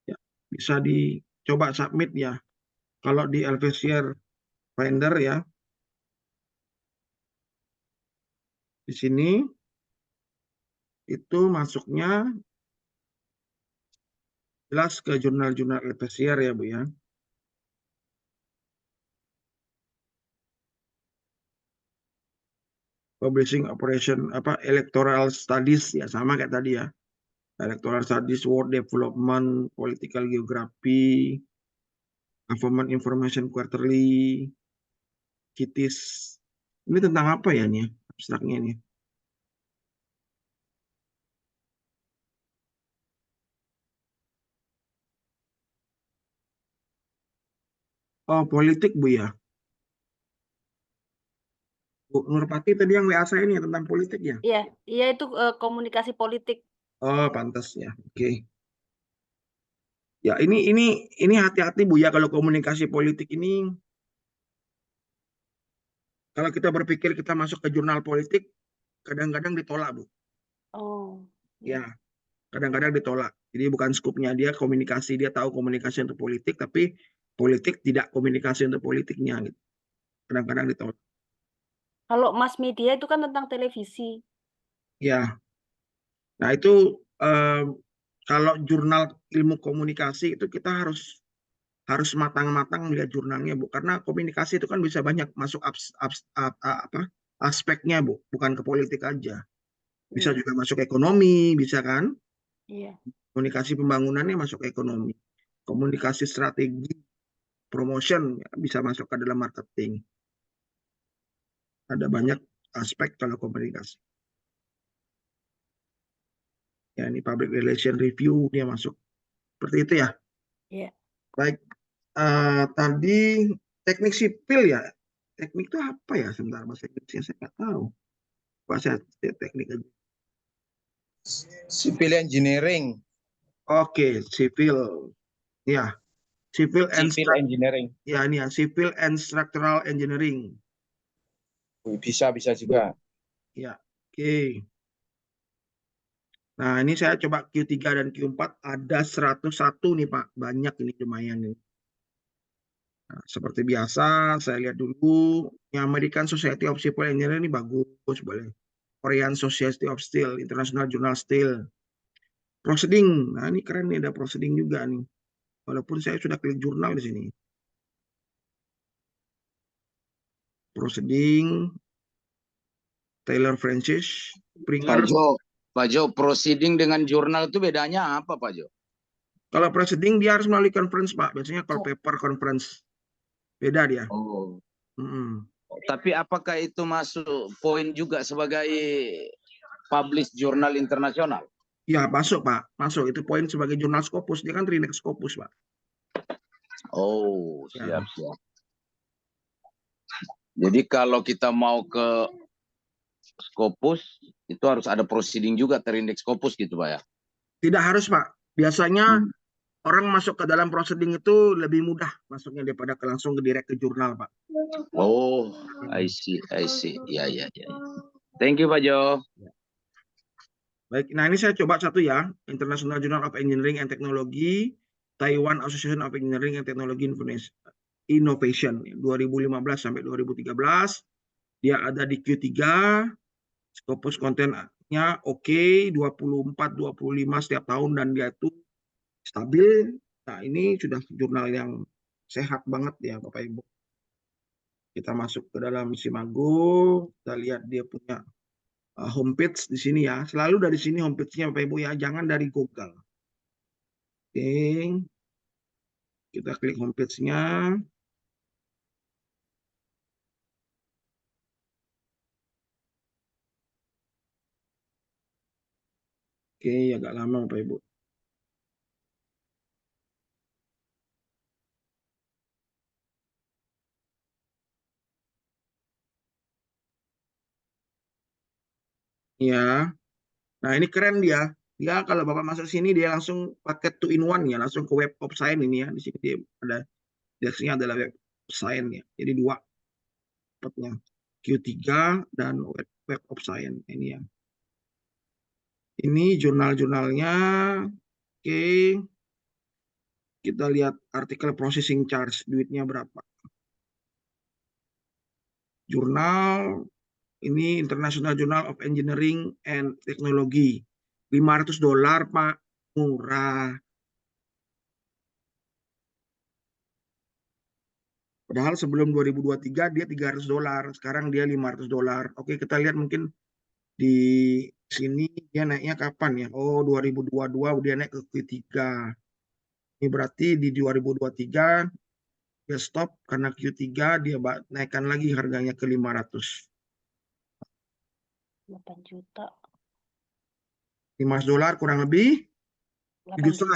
Ya, bisa dicoba submit ya. Kalau di Elsevier Finder ya, di sini itu masuknya jelas ke jurnal-jurnal Elsevier ya Bu ya. Publishing Operation Electoral Studies ya, sama kayak tadi ya. Electoral Studies, World Development, Political Geography, Government Information Quarterly, KITIS. Ini tentang apa ya nih abstraknya ini? Oh, politik Bu ya. Bu Nurpati tadi yang WA saya ini ya, tentang politik ya. Iya, iya itu komunikasi politik. Oh, pantas ya. Oke. Ya, ini hati-hati Bu ya kalau komunikasi politik ini. Kalau kita berpikir kita masuk ke jurnal politik, kadang-kadang ditolak Bu. Oh, Ya, kadang-kadang ditolak. Jadi bukan skupnya dia komunikasi, dia tahu komunikasi untuk politik, tapi politik tidak komunikasi untuk politiknya gitu. Kadang-kadang ditolak. kalau mass media itu kan tentang televisi. Ya. Nah, itu kalau jurnal ilmu komunikasi itu kita harus matang-matang melihat jurnalnya Bu, karena komunikasi itu kan bisa banyak masuk aspeknya Bu, bukan ke politik aja. Bisa Iya, juga masuk ekonomi, bisa kan? iya. Komunikasi pembangunannya masuk ekonomi. Komunikasi strategi promotion ya, bisa masuk ke dalam marketing. Ada banyak aspek kalau komunikasi. Ya, ini public relation review dia masuk. Seperti itu ya. Iya. Baik. Tadi teknik sipil ya. Teknik itu apa ya? Sebentar, bahasa Inggrisnya saya nggak tahu. Bahasa teknik aja. Civil engineering. Oke, sipil. Ya, civil and Civil engineering. ya ini ya, civil and structural engineering. Bisa juga. Ya, oke. Nah, ini saya coba Q3 dan Q4 ada 101 nih Pak. Banyak ini lumayan nih. Nah, seperti biasa saya lihat dulu yang American Society of Civil Engineering ini bagus boleh. Korean Society of Steel, International Journal Steel. Proceeding. Nah, ini keren nih ada proceeding juga nih. Walaupun saya sudah klik jurnal di sini. Proceeding Taylor Francis, Springer. Pak Jo, proceeding dengan jurnal itu bedanya apa, Pak Jo? Kalau proceeding dia harus melalui conference, Pak. Biasanya kalau paper conference. Beda dia. Oh. Tapi apakah itu masuk poin juga sebagai publish jurnal internasional? Ya, masuk, Pak. Masuk. Itu poin sebagai jurnal Scopus. Dia kan Trinex Scopus, Pak. Oh, Ya. siap. Jadi kalau kita mau ke Scopus, itu harus ada proceeding juga terindeks Scopus gitu, Pak ya? Tidak harus, Pak. Biasanya orang masuk ke dalam proceeding itu lebih mudah masuknya daripada langsung direct ke jurnal, Pak. Oh, I see. Ya. Thank you, Pak Jo. Baik, nah ini saya coba satu ya. International Journal of Engineering and Technology, Taiwan Association of Engineering and Technology Innovation 2015 sampai 2013. Dia ada di Q3, Scopus kontennya oke, 24, 25 setiap tahun dan dia itu stabil. Nah, ini sudah jurnal yang sehat banget ya Bapak Ibu. Kita masuk ke dalam Simago, kita lihat dia punya homepage di sini ya. Selalu dari sini homepage-nya Bapak Ibu ya, jangan dari Google. Oke. Kita klik homepage-nya. Oke, agak lama Bapak Ibu. Ya. Nah, ini keren dia. Dia kalau Bapak masuk sini dia langsung paket 2 in 1 ya, langsung ke Web of Science ini ya. Di sini dia ada desk-nya adalah Web of Science ya. Jadi 2 dapatnya. Q3 dan Web of Science ini ya. Ini jurnal-jurnalnya. Oke. Kita lihat artikel processing charge duitnya berapa. Jurnal ini International Journal of Engineering and Technology. $500 Pak, murah. Padahal sebelum 2023 dia $300, sekarang dia $500. Oke, kita lihat mungkin di sini dia naiknya kapan ya? Oh, 2022 dia naik ke Q3. Ini berarti di 2023 dia stop karena Q3 dia naikkan lagi harganya ke 500. 8 juta. $500 kurang lebih 8 juta.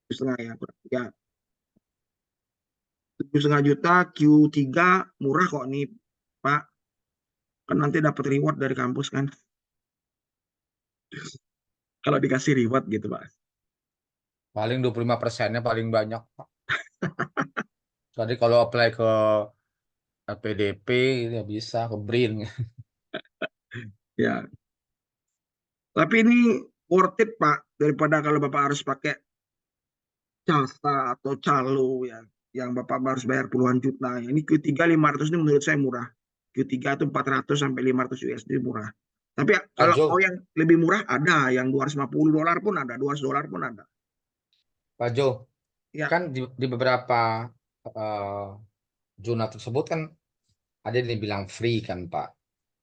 7,5 ya. 7,5 juta, Q3 murah kok nih Pak. Kan nanti dapat reward dari kampus kan. Kalau dikasih reward gitu Pak. Paling 25%-nya paling banyak, Pak. Jadi kalau apply ke LPDP ya bisa ke BRIN. Ya. Tapi ini worth it Pak, daripada kalau Bapak harus pakai jasa atau calo ya, yang Bapak harus bayar puluhan juta. Ini Q3 500 ini menurut saya murah. Q3 itu 400 sampai 500 USD murah. Tapi kalau Jo. mau yang lebih murah ada, yang $250 pun ada, $200 pun ada. Pak Jo, Ya. kan di beberapa jurnal tersebut kan ada yang bilang free kan Pak.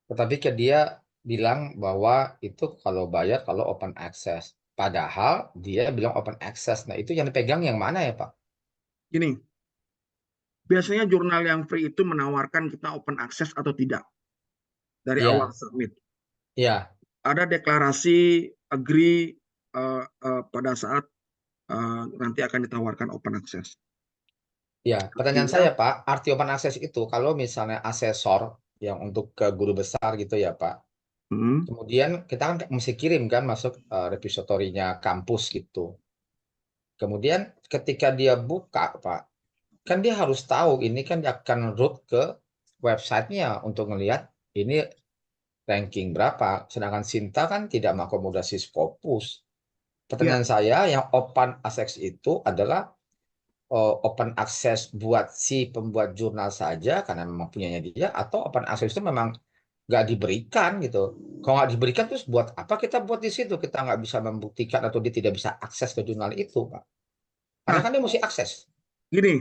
Tetapi dia bilang bahwa itu kalau bayar kalau open access. Padahal dia bilang open access. Nah itu yang dipegang yang mana ya Pak? Gini, biasanya jurnal yang free itu menawarkan kita open access atau tidak dari awal submit. Iya. Ada deklarasi agree pada saat nanti akan ditawarkan open access. Ya, pertanyaan saya Pak, arti open access itu kalau misalnya asesor yang untuk ke guru besar gitu ya Pak, kemudian kita kan mesti kirim kan masuk repositorinya kampus gitu. Kemudian ketika dia buka Pak, kan dia harus tahu ini kan dia akan root ke websitenya untuk melihat ini ranking berapa. Sedangkan Sinta kan tidak mengakomodasi Scopus. Pertanyaan saya yang open access itu adalah open access buat si pembuat jurnal saja karena memang punyanya dia, atau open access itu memang nggak diberikan gitu. Kalau nggak diberikan terus buat apa kita buat di situ? Kita nggak bisa membuktikan atau dia tidak bisa akses ke jurnal itu Pak. Karena kan dia mesti akses. Gini,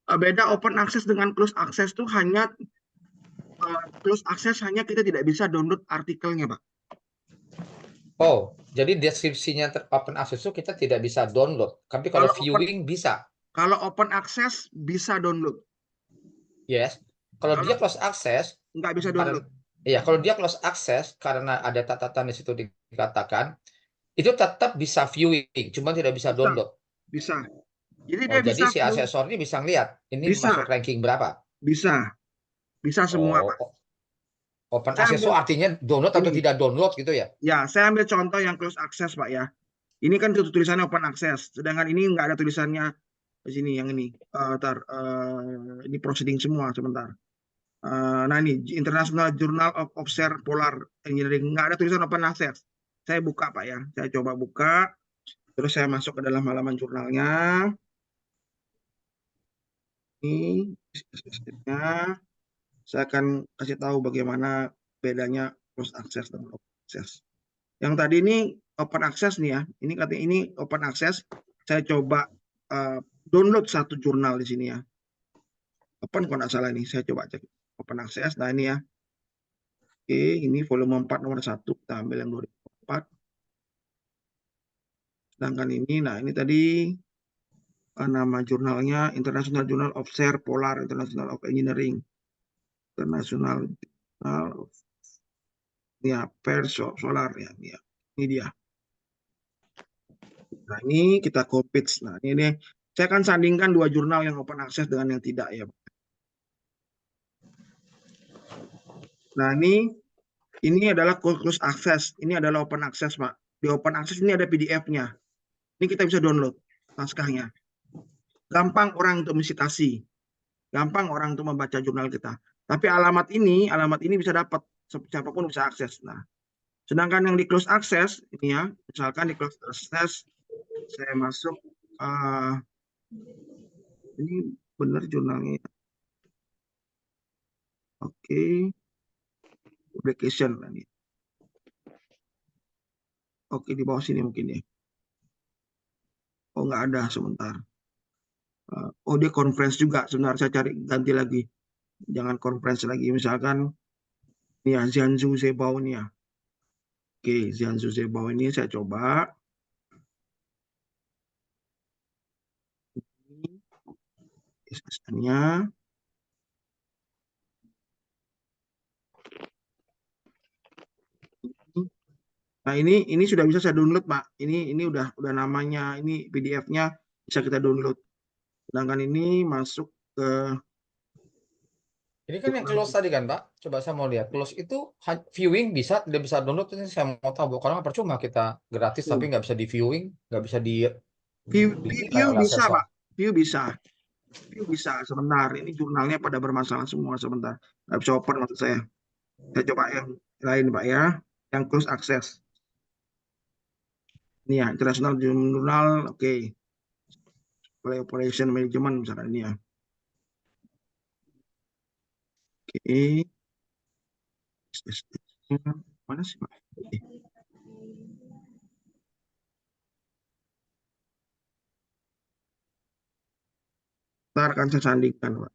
beda open access dengan close access itu hanya close access hanya kita tidak bisa download artikelnya Pak. Oh, jadi deskripsinya open access itu kita tidak bisa download. Tapi kalau viewing bisa. Kalau open access bisa download. Yes. Kalau dia close access nggak bisa download. Iya, kalau dia close access karena ada catatan di situ dikatakan itu tetap bisa viewing, cuma tidak bisa download. Bisa. Jadi dia jadi si asesornya bisa ngeliat ini masuk ranking berapa? Bisa. Bisa semua Pak. Open access itu artinya download atau tidak download gitu ya? Ya, saya ambil contoh yang close access Pak ya. Ini kan tulisannya open access, sedangkan ini nggak ada tulisannya di sini yang ini. Ini proceeding semua sebentar. Nah ini International Journal of Offshore Polar Engineering, nggak ada tulisan open access. Saya buka Pak ya, saya coba buka, terus saya masuk ke dalam halaman jurnalnya. Ini saya akan kasih tahu bagaimana bedanya closed access dan open access. Yang tadi ini open access nih ya, ini katanya ini open access. Saya coba download satu jurnal di sini ya. Open kalau nggak salah ini, saya coba cek open access. Nah ini ya. Oke, ini volume 4 nomor 1, kita ambil yang 2004. Sedangkan ini, nah ini tadi nama jurnalnya International Journal of Offshore Polar, International of Engineering, International Journal of Solar ya, ini dia. Nah ini kita copy. Nah ini saya akan sandingkan dua jurnal yang open access dengan yang tidak ya. Nah ini adalah closed access, ini adalah open access Pak. Di open access ini ada PDF-nya. Ini kita bisa download naskahnya. Gampang orang untuk mensitasi, gampang orang untuk membaca jurnal kita. Tapi alamat ini bisa dapat, siapapun bisa akses. Nah, sedangkan yang di close access ini ya, misalkan di close access saya masuk, ini benar jurnalnya. Oke, publication ini. Oke, di bawah sini mungkin ya. Oh nggak ada sebentar. Oh dia conference juga, sebentar saya cari ganti lagi. Jangan conference lagi, misalkan ini ya Jianzhou Zebao ini ya. Oke, Jianzhou Zebao ini saya coba. Ini SSN-nya. Nah ini sudah bisa saya download Pak. Ini udah namanya, ini PDF-nya bisa kita download. Sedangkan ini masuk ke Ini kan yang close tadi kan, Pak. Coba saya mau lihat. Close itu viewing bisa, tidak bisa download. Ini saya mau tahu. Karena percuma kita gratis, tapi nggak bisa di viewing, nggak bisa dinilai oleh bisa, asesor. Pak. View bisa. View bisa. Sebentar. Ini jurnalnya pada bermasalah semua. Sebentar. Nggak bisa open maksud saya. Saya coba yang lain, Pak ya. Yang close access. Ini ya, international journal. Oke. Play operation management misalkan ini ya. Oke. Mana sih, Pak? Ntar akan saya sandingkan, Pak.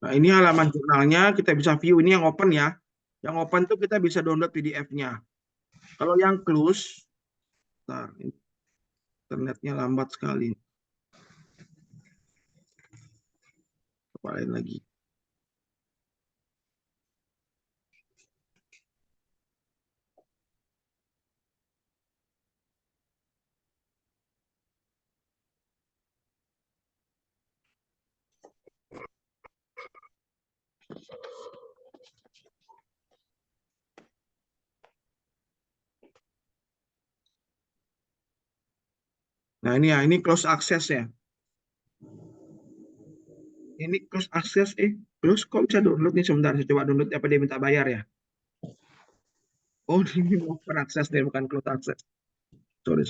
Nah, ini halaman jurnalnya, kita bisa view. Ini yang open ya. Yang open tuh kita bisa download PDF-nya. Kalau yang close, bentar, internetnya lambat sekali. Cobain lagi. Nah, ini ya, ini close access ya. Ini close access, close kok bisa download nih sebentar. Saya coba download apa dia minta bayar ya. Oh, ini open access deh, bukan close access. Sorry.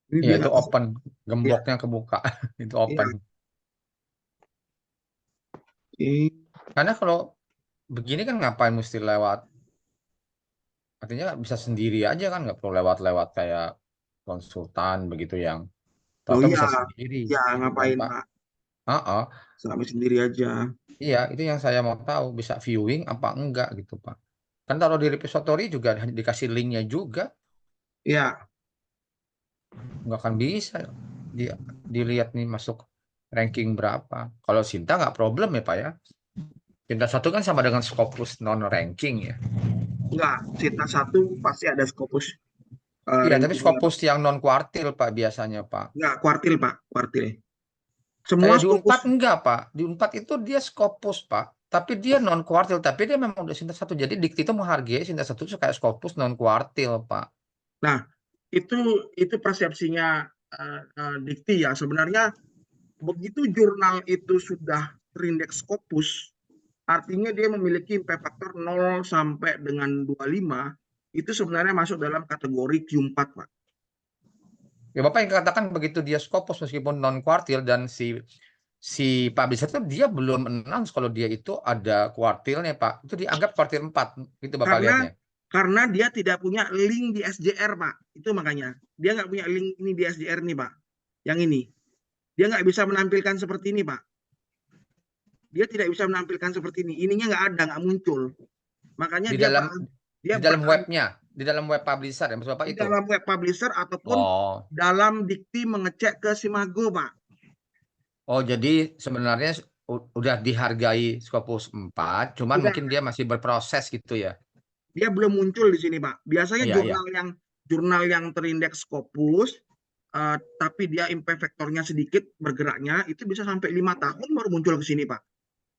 Ini Iya, dia itu open. Gemboknya kebuka. Itu open. Karena kalau begini kan ngapain mesti lewat. Artinya bisa sendiri aja kan, nggak perlu lewat-lewat kayak konsultan begitu yang tahu bisa sendiri. Ya, gitu ngapain, kan, Pak? Pak? Sampai sendiri aja. Iya, itu yang saya mau tahu, bisa viewing apa enggak gitu, Pak. Kan kalau di repository juga dikasih linknya juga. Iya. Nggak akan bisa dilihat nih masuk ranking berapa. Kalau Sinta nggak problem ya, Pak ya. Sinta 1 kan sama dengan Scopus non-ranking ya. Enggak, Sinta 1 pasti ada Scopus. Iya, tapi Scopus yang non-kuartil, Pak, biasanya, Pak. Enggak, kuartil, Pak. Kuartil. Semua kayak di Unpad enggak, Pak. Di Unpad itu dia Scopus, Pak. Tapi dia non-kuartil. Tapi dia memang udah Sinta 1. Jadi Dikti itu menghargai Sinta 1 itu kayak Scopus non-kuartil, Pak. Nah, itu persepsinya Dikti ya. Sebenarnya begitu jurnal itu sudah terindeks Scopus, artinya dia memiliki impact factor 0 sampai dengan 25, itu sebenarnya masuk dalam kategori Q4, Pak. Ya, Bapak yang katakan begitu dia Scopus meskipun non-kuartil dan si publisher itu dia belum announce kalau dia itu ada kuartilnya, Pak. Itu dianggap kuartil 4, gitu Bapak lihatnya. Karena dia tidak punya link di SJR, Pak. Itu makanya. Dia nggak punya link ini di SJR nih, Pak. Yang ini. Dia nggak bisa menampilkan seperti ini, Pak. Dia tidak bisa menampilkan seperti ini. Ininya nggak ada, nggak muncul. Makanya di dalam webnya, di dalam web publisher ya, maksud Bapak itu? Di dalam web publisher ataupun dalam Dikti mengecek ke Simago, Pak. Oh, jadi sebenarnya udah dihargai Scopus 4, cuman mungkin dia masih berproses gitu ya? Dia belum muncul di sini, Pak. Biasanya jurnal yang terindeks Scopus, tapi dia impact factornya sedikit bergeraknya, itu bisa sampai 5 tahun baru muncul ke sini, Pak.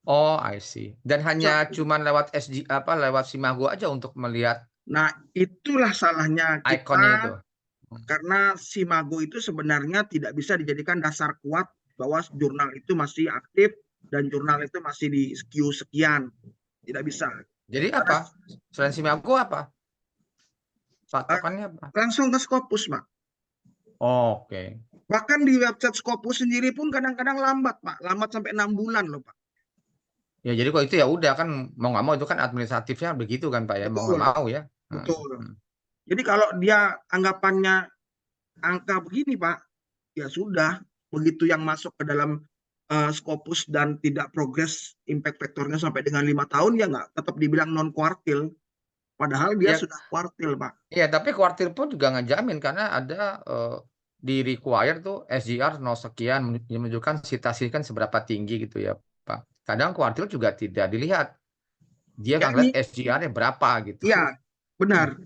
Oh, I see. Dan hanya cuman lewat lewat Simago aja untuk melihat. Nah, itulah salahnya kita. Ikonnya itu. Karena Simago itu sebenarnya tidak bisa dijadikan dasar kuat bahwa jurnal itu masih aktif dan jurnal itu masih di queue sekian. Tidak bisa. Jadi apa? Selain Simago apa? Patokannya apa? Langsung ke Scopus, Pak. Oh, oke. Bahkan di website Scopus sendiri pun kadang-kadang lambat, Pak. Lambat sampai 6 bulan loh, Pak. Ya, jadi kalau itu ya udah kan mau nggak mau itu kan administratifnya begitu kan, Pak ya. Mau nggak mau ya. Betul. Jadi kalau dia anggapannya angka begini, Pak, ya sudah. Begitu yang masuk ke dalam Scopus dan tidak progres impact factornya sampai dengan 5 tahun, ya nggak tetap dibilang non kuartil. Padahal dia Ya, sudah kuartil, Pak. iya, tapi kuartil pun juga nggak jamin karena ada di require tuh SGR 0 sekian menunjukkan citasi kan seberapa tinggi gitu ya, Pak. Kadang kuartil juga tidak dilihat. Dia Ya nggak ini, lihat SGR-nya berapa gitu. iya, benar.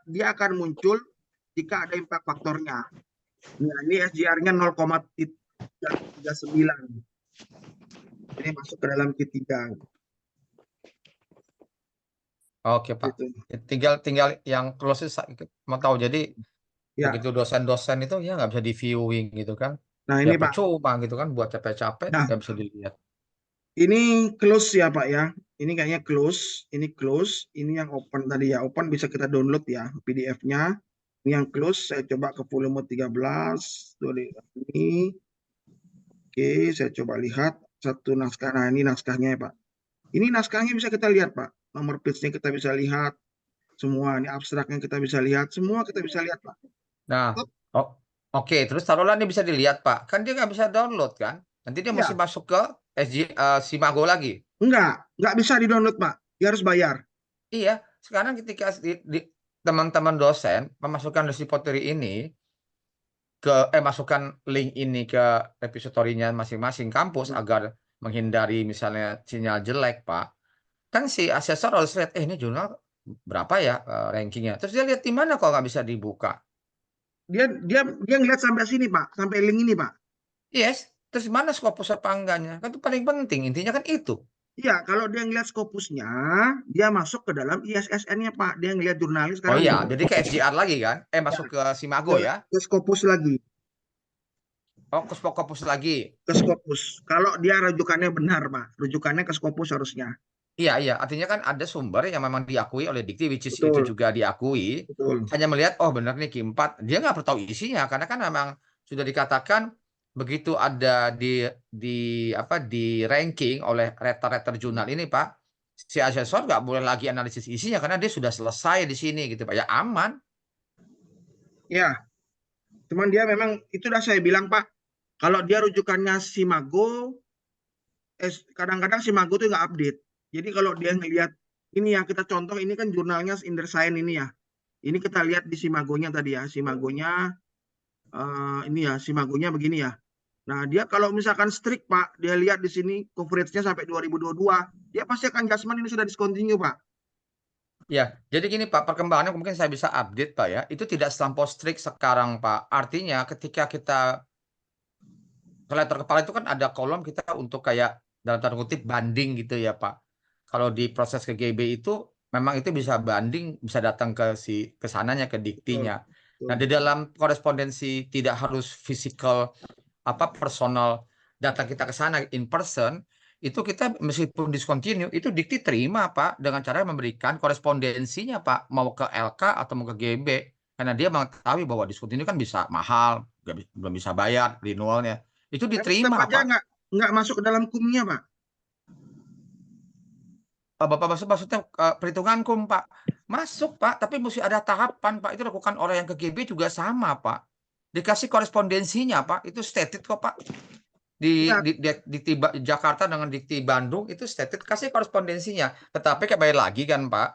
Dia akan muncul jika ada impact faktornya. Nah, ini SGR-nya 0,39. Ini masuk ke dalam Q3. Oke, Pak. Gitu. Tinggal yang close mau tahu. Jadi Ya. begitu dosen-dosen itu ya nggak bisa di viewing gitu kan. Nah, Ya ini Pak. percuma gitu kan buat capek-capek Nah, nggak bisa dilihat. ini close ya Pak ya. Ini kayaknya close. Ini close. Ini yang open tadi ya. Open bisa kita download ya PDF-nya. Ini yang close. Saya coba ke volume 13. Ini. Oke, saya coba lihat satu naskah. Nah, ini naskahnya ya Pak. Ini naskahnya bisa kita lihat Pak. Nomor page-nya kita bisa lihat. Semua. Ini abstraknya kita bisa lihat. Semua kita bisa lihat Pak. Nah, oke. Terus taruhlah ini bisa dilihat Pak. Kan dia nggak bisa download kan. Nanti dia mesti masuk ke Simago lagi. Nggak bisa di-download Pak. Dia harus bayar. Iya, sekarang ketika teman-teman dosen memasukkan repository ini masukkan link ini ke repositorinya masing-masing kampus agar menghindari misalnya sinyal jelek, Pak. Kan si asesor harus lihat, ini jurnal berapa ya rankingnya. Terus dia lihat di mana kok nggak bisa dibuka. Dia ngeliat sampai sini Pak, sampai link ini Pak. Yes, terus mana Scopus apa enggaknya? Kan itu paling penting, intinya kan itu. Iya, kalau dia ngeliat Scopusnya, dia masuk ke dalam ISSN-nya Pak. Dia ngeliat jurnalis sekarang. Oh iya, jadi ke SGR lagi kan? Masuk ke Simago ya? Ke Scopus lagi. Oh, ke Scopus lagi. Ke Scopus. Kalau dia rujukannya benar Pak, rujukannya ke Scopus harusnya. Iya, artinya kan ada sumber yang memang diakui oleh Dikti, which is itu juga diakui. Betul. Hanya melihat, oh benar nih Q4. Dia nggak perlu tahu isinya, karena kan memang sudah dikatakan begitu ada di ranking oleh rater jurnal ini Pak, si asesor nggak boleh lagi analisis isinya karena dia sudah selesai di sini gitu Pak. Ya aman. Ya, cuman dia memang itu udah saya bilang Pak. Kalau dia rujukannya Simago, kadang-kadang Simago itu nggak update. Jadi kalau dia ngelihat ini ya kita contoh ini kan jurnalnya Inderscience ini ya. Ini kita lihat di Simagonya tadi ya. Simagonya ini ya, Simagonya begini ya. Nah, dia kalau misalkan strict Pak, dia lihat di sini coverage-nya sampai 2022, dia pasti akan adjustment ini sudah discontinue Pak. Ya, jadi gini Pak, perkembangannya mungkin saya bisa update Pak ya. Itu tidak terlampau strict sekarang Pak. Artinya ketika kita kolektor kepala itu kan ada kolom kita untuk kayak dalam tanda kutip banding gitu ya Pak. Kalau di proses ke GB itu memang itu bisa banding, bisa datang ke sananya, ke diktinya. Nah, di dalam korespondensi tidak harus physical personal datang kita ke sana in person, itu kita meskipun discontinue itu dikti terima Pak dengan cara memberikan korespondensinya Pak, mau ke LK atau mau ke GB. Karena dia mengetahui bahwa discontinue kan bisa mahal, belum bisa bayar renewalnya. Itu diterima Pak. Nggak masuk ke dalam kumnya Pak. Bapak maksudnya perhitungan kum Pak. Masuk Pak, tapi mesti ada tahapan Pak. Itu lakukan orang yang ke GB juga sama Pak. Dikasih korespondensinya Pak. Itu stated kok Pak. Di Jakarta dengan Dikti Bandung itu stated kasih korespondensinya. Tetapi kembali lagi kan Pak.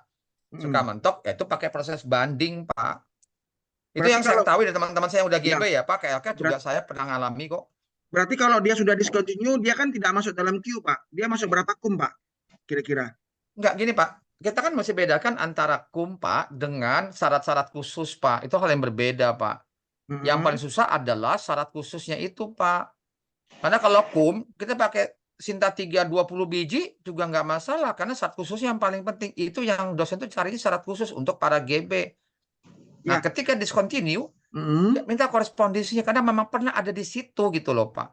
Suka mentok ya itu pakai proses banding Pak. Itu berarti yang saya tahu dari teman-teman saya yang udah GB ya Pak. KLK juga saya pernah ngalami kok. Berarti kalau dia sudah discontinue, dia kan tidak masuk dalam queue Pak. Dia masuk berapa kum Pak? Kira-kira. Enggak gini Pak, kita kan masih bedakan antara kum Pak dengan syarat-syarat khusus Pak. Itu hal yang berbeda Pak. Yang paling susah adalah syarat khususnya itu Pak. Karena kalau kum kita pakai Sinta 3 20 biji juga nggak masalah karena syarat khusus yang paling penting itu yang dosen itu cari syarat khusus untuk para GB. Nah, ketika discontinue minta korespondensinya karena memang pernah ada di situ gitu loh Pak.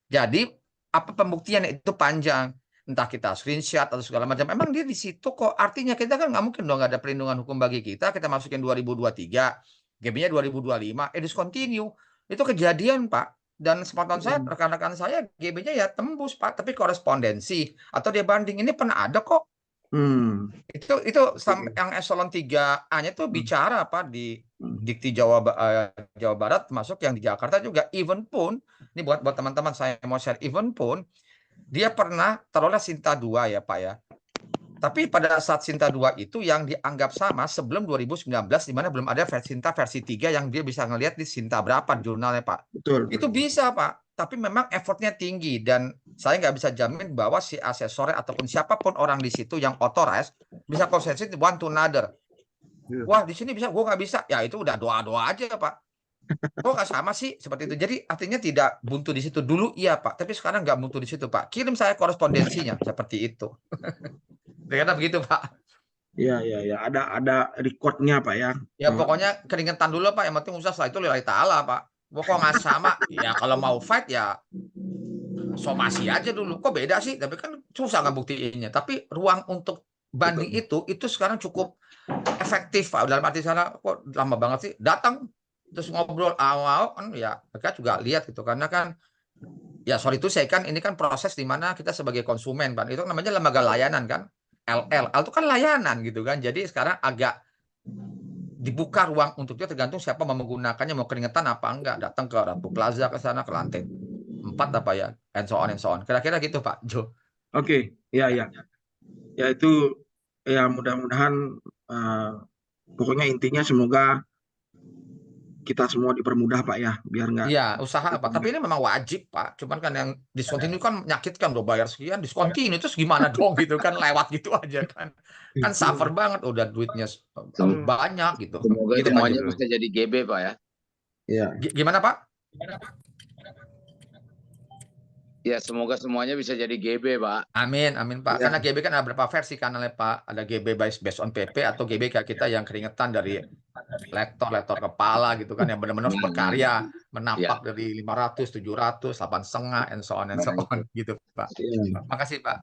Jadi apa pembuktian itu panjang. Entah kita screenshot atau segala macam. Memang dia di situ kok. Artinya kita kan nggak mungkin dong nggak ada perlindungan hukum bagi kita. Kita masukin 2023, GB-nya 2025, discontinue. Itu kejadian Pak. Dan sepengetahuan saya, rekan-rekan saya, GB-nya ya tembus Pak. Tapi korespondensi atau dia banding ini pernah ada kok. Itu yang eselon 3A-nya itu bicara Pak di Dikti Jawa Barat, masuk yang di Jakarta juga. Even pun, ini buat teman-teman saya mau share, even pun dia pernah taruhlah Sinta 2 ya Pak ya. Tapi pada saat Sinta 2 itu yang dianggap sama sebelum 2019, di mana belum ada Sinta versi 3 yang dia bisa ngelihat di Sinta berapa jurnalnya, Pak. Betul. Itu bisa, Pak. Tapi memang effortnya tinggi. Dan saya nggak bisa jamin bahwa si asesornya ataupun siapapun orang di situ yang authorized bisa konsensus one to another. Wah, di sini bisa, gue nggak bisa. Ya itu udah doa-doa aja, Pak. Kok nggak sama sih seperti itu? Jadi artinya tidak buntu di situ dulu, iya Pak. Tapi sekarang nggak buntu di situ, Pak. Kirim saya korespondensinya seperti itu. Ternyata begitu, Pak. Iya, iya, ya. Ada recordnya, Pak ya. Ya pokoknya keringetan dulu, Pak. Yang penting usaha, setelah itu lillahi ta'ala, Pak. Pokoknya nggak sama. Ya kalau mau fight ya somasi aja dulu. Kok beda sih? Tapi kan susah ngebuktiinnya. Tapi ruang untuk banding itu sekarang cukup efektif, Pak. Dalam arti sana kok lama banget sih. Datang terus ngobrol awal kan ya mereka juga lihat gitu, karena kan ya sorry itu saya kan ini kan proses di mana kita sebagai konsumen kan itu namanya lembaga layanan kan, LL itu kan layanan gitu kan. Jadi sekarang agak dibuka ruang untuk dia, tergantung siapa mau menggunakannya, mau keringetan apa enggak, datang ke Ratu Plaza, ke sana ke lantai 4 apa ya, and so on. Kira-kira gitu Pak Jo. Oke, ya itu ya mudah-mudahan pokoknya intinya semoga kita semua dipermudah Pak ya, biar nggak. Iya, usaha Pak. Tapi ini memang wajib Pak. Cuman kan yang discontinue kan menyakitkan, udah bayar sekian discontinue terus gimana dong gitu kan, lewat gitu aja kan. Kan suffer banget, udah duitnya banyak gitu. Semoga Gitu, semuanya bisa jadi GB Pak ya. Iya. Gimana Pak? Ya semoga semuanya bisa jadi GB Pak. Amin Pak. Ya. Karena GB kan ada beberapa versi kanalnya Pak. Ada GB based on PP atau GB kayak kita yang keringetan dari lektor kepala gitu kan, yang benar-benar berkarya, menampak dari 500, 700, 8,5 and so on gitu Pak. Makasih Pak.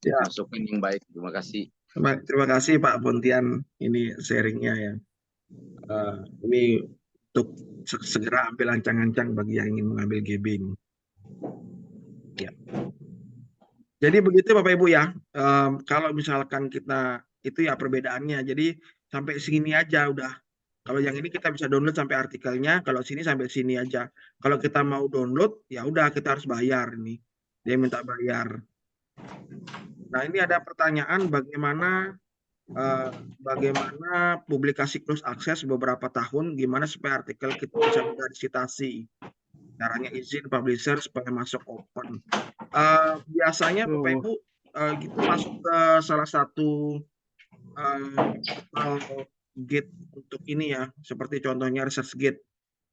Ya. Masukan yang baik, terima kasih. Terima kasih Pak Pontian ini sharingnya ya. Ini untuk segera ambil ancang-ancang bagi yang ingin mengambil GB ini. Ya. Jadi begitu Bapak Ibu ya. Kalau misalkan kita itu ya perbedaannya. Jadi sampai sini aja udah. Kalau yang ini kita bisa download sampai artikelnya. Kalau sini sampai sini aja. Kalau kita mau download ya udah kita harus bayar nih. Dia minta bayar. Nah ini ada pertanyaan bagaimana publikasi close access beberapa tahun, gimana supaya artikel kita bisa mudah disitasi. Caranya izin publisher supaya masuk open. Biasanya Bapak Ibu gitu masuk ke salah satu gate untuk ini ya, seperti contohnya ResearchGate.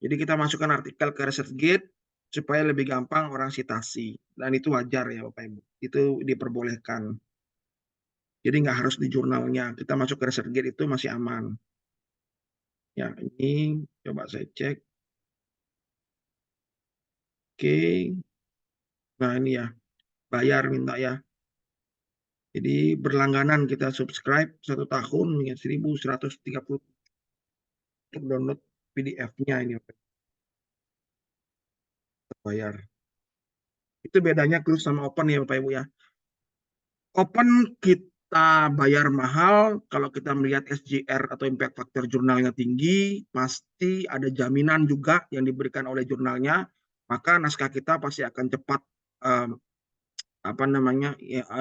Jadi kita masukkan artikel ke ResearchGate supaya lebih gampang orang sitasi, dan itu wajar ya Bapak Ibu, itu diperbolehkan. Jadi nggak harus di jurnalnya, kita masuk ke ResearchGate itu masih aman. Ya ini coba saya cek. Oke. Nah ini ya, bayar minta ya. Jadi berlangganan kita subscribe 1 tahun dengan 1.130 untuk download PDF-nya ini. Bayar. Itu bedanya close sama open ya Bapak Ibu ya. Open kita bayar mahal, kalau kita melihat SJR atau impact factor jurnalnya tinggi, pasti ada jaminan juga yang diberikan oleh jurnalnya, maka naskah kita pasti akan cepat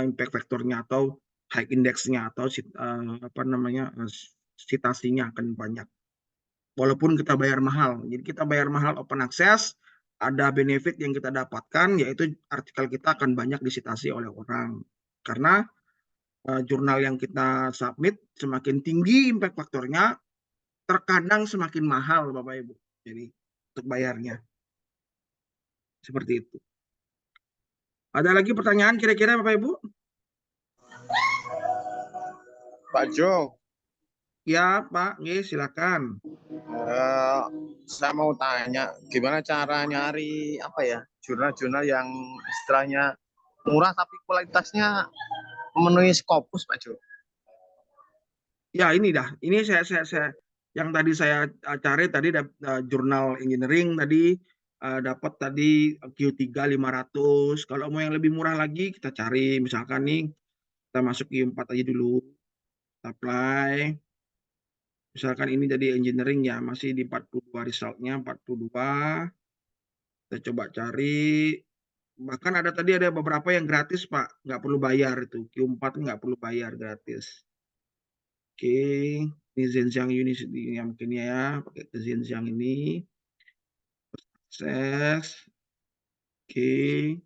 impact factornya atau high indexnya atau citasinya akan banyak. Walaupun kita bayar mahal. Jadi kita bayar mahal open access, ada benefit yang kita dapatkan, yaitu artikel kita akan banyak disitasi oleh orang. Karena jurnal yang kita submit semakin tinggi impact faktornya, terkadang semakin mahal Bapak Ibu. Jadi untuk bayarnya. Seperti itu. Ada lagi pertanyaan kira-kira Bapak Ibu? Pak Jo. Ya Pak, silakan. Saya mau tanya, gimana cara nyari jurnal-jurnal yang istilahnya murah tapi kualitasnya memenuhi Scopus Pak Jo? Ya ini saya yang tadi saya cari tadi jurnal engineering tadi dapat tadi Q3 500. Kalau mau yang lebih murah lagi kita cari, misalkan nih kita masuk Q4 aja dulu, apply. Misalkan ini jadi engineering ya, masih di 42 resultnya 42. Kita coba cari Bahkan ada beberapa yang gratis Pak, nggak perlu bayar itu. Q4 nggak perlu bayar, gratis. Oke, ini Zhenjiang University yang mungkin ya, pakai ke Zhenjiang ini. Akses. Oke,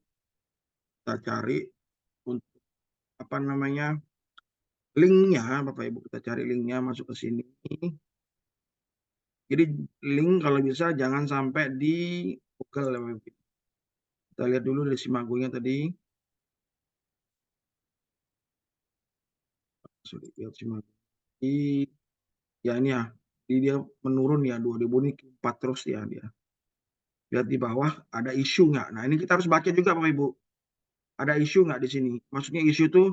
kita cari untuk apa namanya linknya, Bapak Ibu, kita cari linknya masuk ke sini. Jadi link kalau bisa jangan sampai di Google, Bapak Ibu. Kita lihat dulu dari Simagonya tadi. Sorry, lihat Simago. Ya ini ya, dia menurun ya 2000 ini 4 terus ya dia. Lihat di bawah ada isu nggak? Nah ini kita harus baca juga Bapak Ibu. Ada isu nggak di sini? Maksudnya isu itu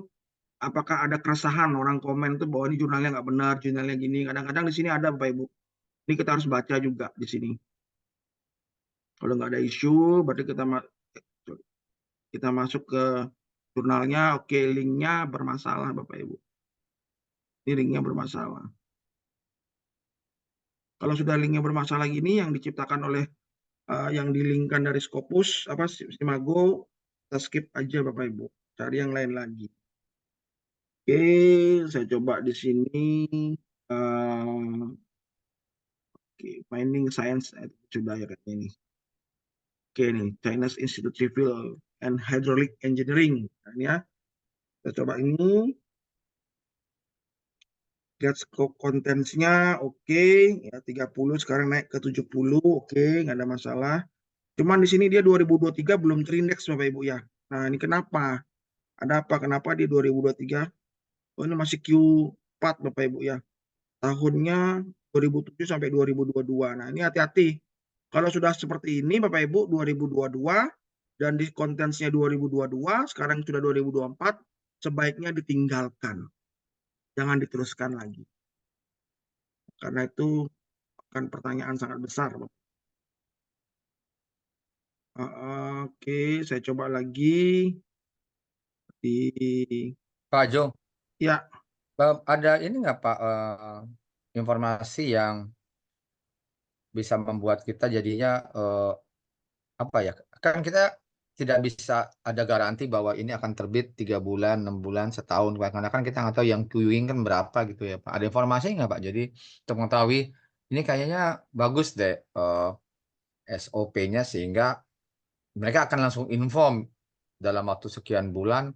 apakah ada keresahan orang komen tuh bahwa ini jurnalnya nggak benar, jurnalnya gini. Kadang-kadang di sini ada Bapak Ibu. Ini kita harus baca juga di sini. Kalau nggak ada isu, berarti kita masuk ke jurnalnya. Oke, linknya bermasalah Bapak Ibu. Ini linknya bermasalah. Kalau sudah linknya bermasalah gini yang diciptakan oleh yang dilingkan dari Scopus Simago, kita skip aja Bapak Ibu, cari yang lain lagi. Oke, saya coba di sini. Oke, Mining Science sudah ya katanya ini. Oke nih, Chinese Institute Civil and Hydraulic Engineering. Nah, ini ya, kita coba ini. Lihat scope contents-nya, oke, ya 30 sekarang naik ke 70, oke, nggak ada masalah. Cuman di sini dia 2023 belum terindeks Bapak Ibu ya. Nah, ini kenapa? Ada apa? Kenapa di 2023? Oh, ini masih Q4 Bapak Ibu ya. Tahunnya 2007 sampai 2022. Nah, ini hati-hati. Kalau sudah seperti ini Bapak Ibu 2022 dan di contents-nya 2022, sekarang sudah 2024, sebaiknya ditinggalkan. Jangan diteruskan lagi. Karena itu akan pertanyaan sangat besar. Oke, saya coba lagi di Pak Jo. Ya. Ada ini nggak Pak informasi yang bisa membuat kita jadinya apa ya? Kan kita tidak bisa ada garansi bahwa ini akan terbit 3 bulan, 6 bulan, setahun. Karena kan kita nggak tahu yang queuing kan berapa gitu ya Pak. Ada informasi nggak Pak? Jadi untuk mengetahui ini kayaknya bagus deh SOP-nya sehingga mereka akan langsung inform dalam waktu sekian bulan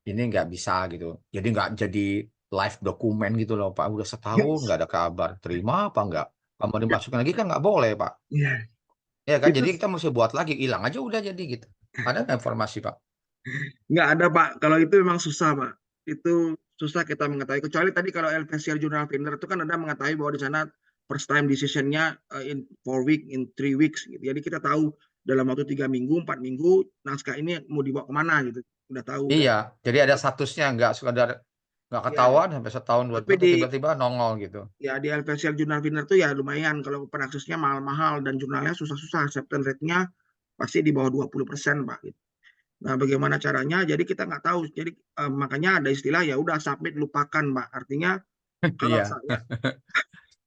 ini nggak bisa gitu. Jadi nggak jadi live dokumen gitu loh Pak. Udah setahun nggak ada kabar. Terima apa nggak? Kalau mau dimasukin lagi kan nggak boleh Pak. Iya. Ya kan, jadi kita mesti buat lagi, hilang aja udah jadi gitu. Ada nggak informasi Pak? Nggak ada Pak, kalau itu memang susah Pak. Itu susah kita mengetahui. Kecuali tadi kalau LPCR Journal Finder itu kan ada mengetahui bahwa di sana first time decision-nya in 4 weeks, in 3 weeks. Gitu. Jadi kita tahu dalam waktu 3 minggu, 4 minggu, naskah ini mau dibawa kemana gitu. Udah tahu. Iya, jadi ada statusnya, nggak sekadar nggak ketahuan sampai setahun, 2 tahun, tiba-tiba nongol gitu. Ya di LPCR Journal Finder itu ya lumayan. Kalau penaksesnya mahal-mahal dan jurnalnya susah-susah. Acceptance rate-nya pasti di bawah 20% Pak. Gitu. Nah, bagaimana caranya? Jadi kita nggak tahu. Jadi makanya ada istilah ya udah submit lupakan, Pak. Artinya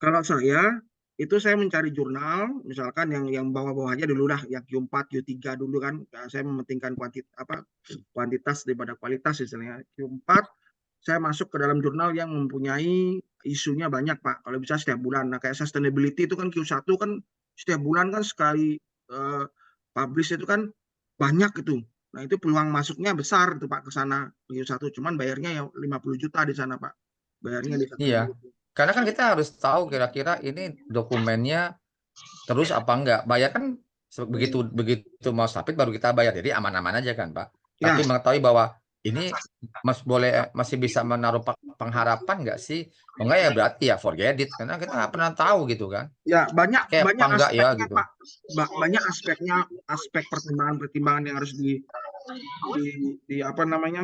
kalau saya itu saya mencari jurnal, misalkan yang bawah-bawahnya dulu lah, yang Q4, Q3 dulu kan. Ya, saya mementingkan kuantitas daripada kualitas istilahnya. Q4 saya masuk ke dalam jurnal yang mempunyai isunya banyak, Pak. Kalau bisa setiap bulan. Nah, kayak sustainability itu kan Q1 kan setiap bulan kan sekali publish itu kan banyak itu. Nah, itu peluang masuknya besar tuh Pak ke sana Q1, cuman bayarnya ya 50 juta di sana, Pak. Bayarnya di sana. Iya. Karena kan kita harus tahu kira-kira ini dokumennya terus apa enggak. Bayar kan begitu mau submit baru kita bayar. Jadi aman-aman aja kan, Pak. Tapi mengetahui bahwa ini masih bisa menaruh pengharapan nggak sih? Enggak ya berarti ya forget it. Karena kita nggak pernah tahu gitu kan. Ya banyak aspeknya ya, gitu. Pak. Banyak aspeknya, aspek pertimbangan yang harus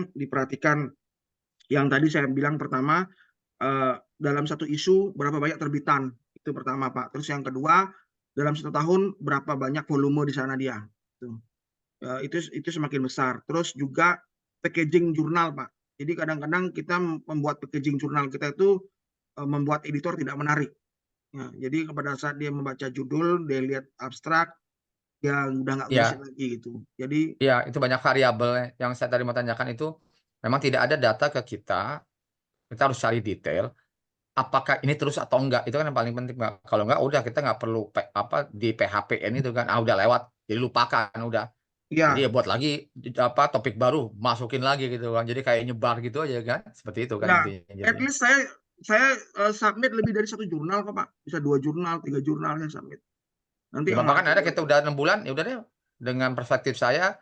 diperhatikan. Yang tadi saya bilang pertama dalam satu isu berapa banyak terbitan, itu pertama Pak. Terus yang kedua dalam 1 tahun berapa banyak volume di sana dia. Itu semakin besar. Terus juga packaging jurnal Pak. Jadi kadang-kadang kita membuat packaging jurnal kita itu membuat editor tidak menarik. Ya, jadi pada saat dia membaca judul, dia lihat abstrak, ya udah nggak Ya, ngurus lagi gitu. Jadi ya itu banyak variabel yang saya tadi mau tanyakan itu memang tidak ada data ke kita harus cari detail apakah ini terus atau enggak, itu kan yang paling penting, Pak. Kalau enggak udah kita nggak perlu di PHP-in itu kan, udah lewat, jadi lupakan udah. Jadi ya ya buat lagi topik baru, masukin lagi gitu kan. Jadi kayak nyebar gitu aja kan, seperti itu kan ya intinya. at least saya submit lebih dari 1 jurnal kok Pak, bisa 2 jurnal 3 jurnal saya submit. Nanti Ya, Bapak kan ada kita udah 6 bulan, ya udah deh. Dengan perspektif saya,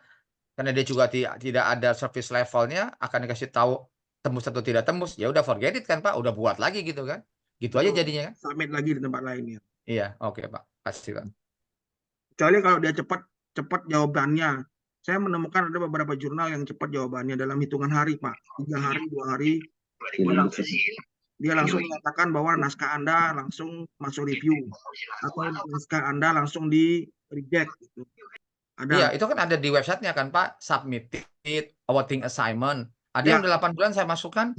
karena dia juga tidak ada service levelnya, akan dikasih tahu tembus atau tidak tembus, ya udah forget it kan Pak, udah buat lagi gitu kan. Gitu aja jadinya kan. submit lagi di tempat lain ya. Iya, oke Pak. Pasti Pak. Kecuali kalau dia cepat jawabannya. Saya menemukan ada beberapa jurnal yang cepat jawabannya dalam hitungan hari, Pak. 3 hari, 2 hari, dia langsung mengatakan bahwa naskah Anda langsung masuk review atau naskah Anda langsung di reject gitu. Iya, Ada. itu kan ada di websitenya kan Pak, submitted, awaiting assignment. Ada Ya. yang 8 bulan saya masukkan,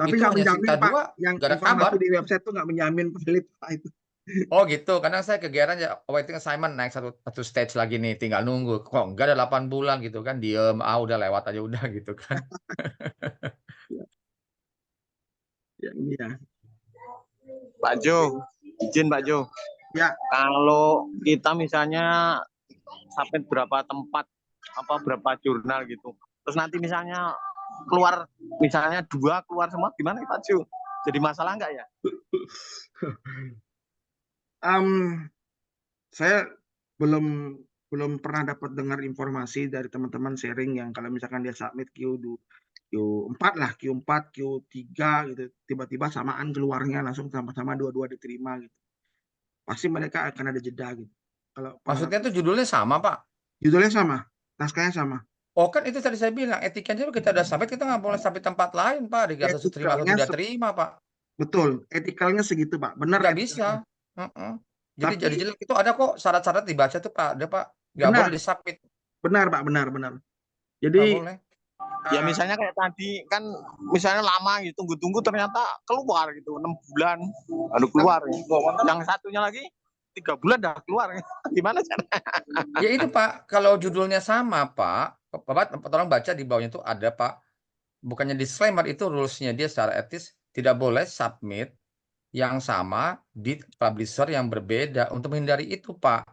Tapi itu nggak hanya menjamin sisa Pak, 2, yang nggak ada informasi kabar. di website itu nggak menjamin valid Pak itu. Oh gitu, kadang saya kegiatan ya awaiting assignment naik satu stage lagi nih, tinggal nunggu. Kok enggak ada 8 bulan gitu kan, diem, udah lewat aja udah gitu kan. Ya, ini ya. Pak Jo, izin Pak Jo. Ya. Kalau kita misalnya sampai berapa tempat, berapa jurnal gitu, terus nanti misalnya keluar, misalnya 2 keluar semua, gimana Pak Jo? Jadi masalah nggak ya? Saya belum pernah dapat dengar informasi dari teman-teman sharing yang kalau misalkan dia submit Q4 lah, Q4, Q3 gitu, tiba-tiba samaan keluarnya langsung sama-sama dua-dua diterima gitu. Pasti mereka akan ada jeda gitu. Kalau Maksudnya tuh judulnya sama Pak? Judulnya sama, naskahnya sama. Oh kan itu tadi saya bilang, etikanya kita udah submit, kita nggak boleh sampai tempat lain Pak, dikasih terima atau tidak terima Pak. Betul, etikalnya segitu Pak, benar. Nggak bisa. Jadi jelek itu ada kok syarat-syarat dibaca tuh Pak, ada Pak, nggak boleh disubmit. Benar Pak, benar. Jadi ya misalnya kayak tadi kan, misalnya lama gitu, tunggu-tunggu ternyata keluar gitu, 6 bulan lalu keluar. Yang satunya lagi 3 bulan dah keluar. Gimana caranya? Ya itu Pak, kalau judulnya sama Pak, Bapak tolong baca di bawahnya itu ada Pak, bukannya disclaimer, itu rules-nya dia secara etis tidak boleh submit yang sama di publisher yang berbeda untuk menghindari itu Pak.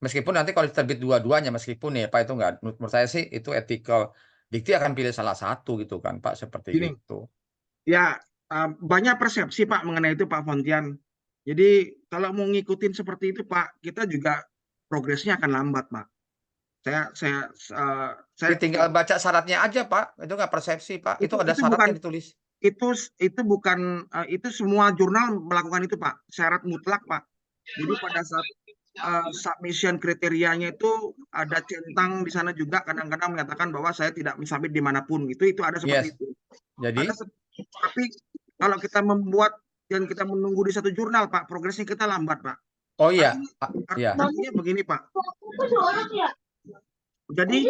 Meskipun nanti kalau terbit dua-duanya, meskipun ya Pak itu enggak, menurut saya sih itu ethical. Dikti akan pilih salah satu gitu kan Pak, seperti itu. Ya banyak persepsi Pak mengenai itu Pak Fontian. Jadi kalau mau ngikutin seperti itu Pak, kita juga progresnya akan lambat Pak. Saya tinggal baca syaratnya aja Pak, itu nggak persepsi Pak, itu ada syaratnya ditulis. Itu bukan, itu semua jurnal melakukan itu Pak, syarat mutlak Pak. Jadi pada saat submission kriterianya itu ada centang di sana juga, kadang-kadang menyatakan bahwa saya tidak mensubmit dimanapun, itu ada seperti itu. Jadi tapi kalau kita membuat dan kita menunggu di satu jurnal Pak, progresnya kita lambat Pak. Oh iya. Artinya begini Pak. Jadi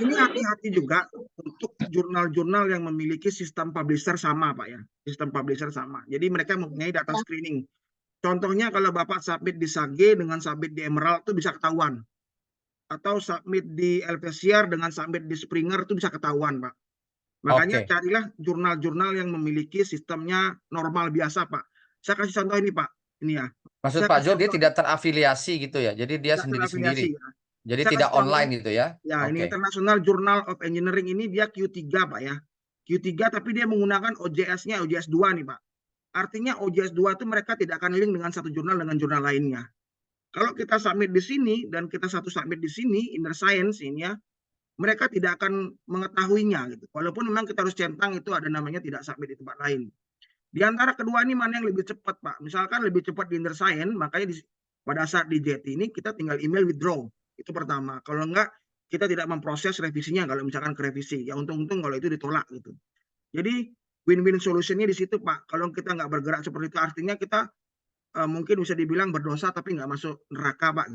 ini hati-hati juga untuk jurnal-jurnal yang memiliki sistem publisher sama Pak ya, sistem publisher sama. Jadi mereka mempunyai data screening. Contohnya kalau Bapak submit di Sage dengan submit di Emerald itu bisa ketahuan. Atau submit di Elsevier dengan submit di Springer itu bisa ketahuan Pak. Makanya carilah jurnal-jurnal yang memiliki sistemnya normal biasa Pak. Saya kasih contoh ini Pak. Ini ya. Maksud Pak Jo dia tidak terafiliasi gitu ya. Jadi dia sendiri-sendiri. Jadi tidak online gitu ya. Ya, ini International Journal of Engineering ini dia Q3 Pak ya. Q3 tapi dia menggunakan OJS-nya OJS 2 nih Pak. Artinya OJS 2 itu mereka tidak akan link dengan satu jurnal dengan jurnal lainnya. Kalau kita submit di sini dan kita satu submit di sini, Inner Science ini ya, mereka tidak akan mengetahuinya gitu. Walaupun memang kita harus centang itu ada namanya tidak submit di tempat lain. Di antara kedua ini mana yang lebih cepat Pak? Misalkan lebih cepat di Inner Science, makanya pada saat di JT ini kita tinggal email withdraw. Itu pertama. Kalau enggak, kita tidak memproses revisinya kalau misalkan ke revisi. Ya untung-untung kalau itu ditolak gitu. Jadi win-win solutionnya di situ Pak. Kalau kita nggak bergerak seperti itu, artinya kita mungkin bisa dibilang berdosa tapi nggak masuk neraka Pak.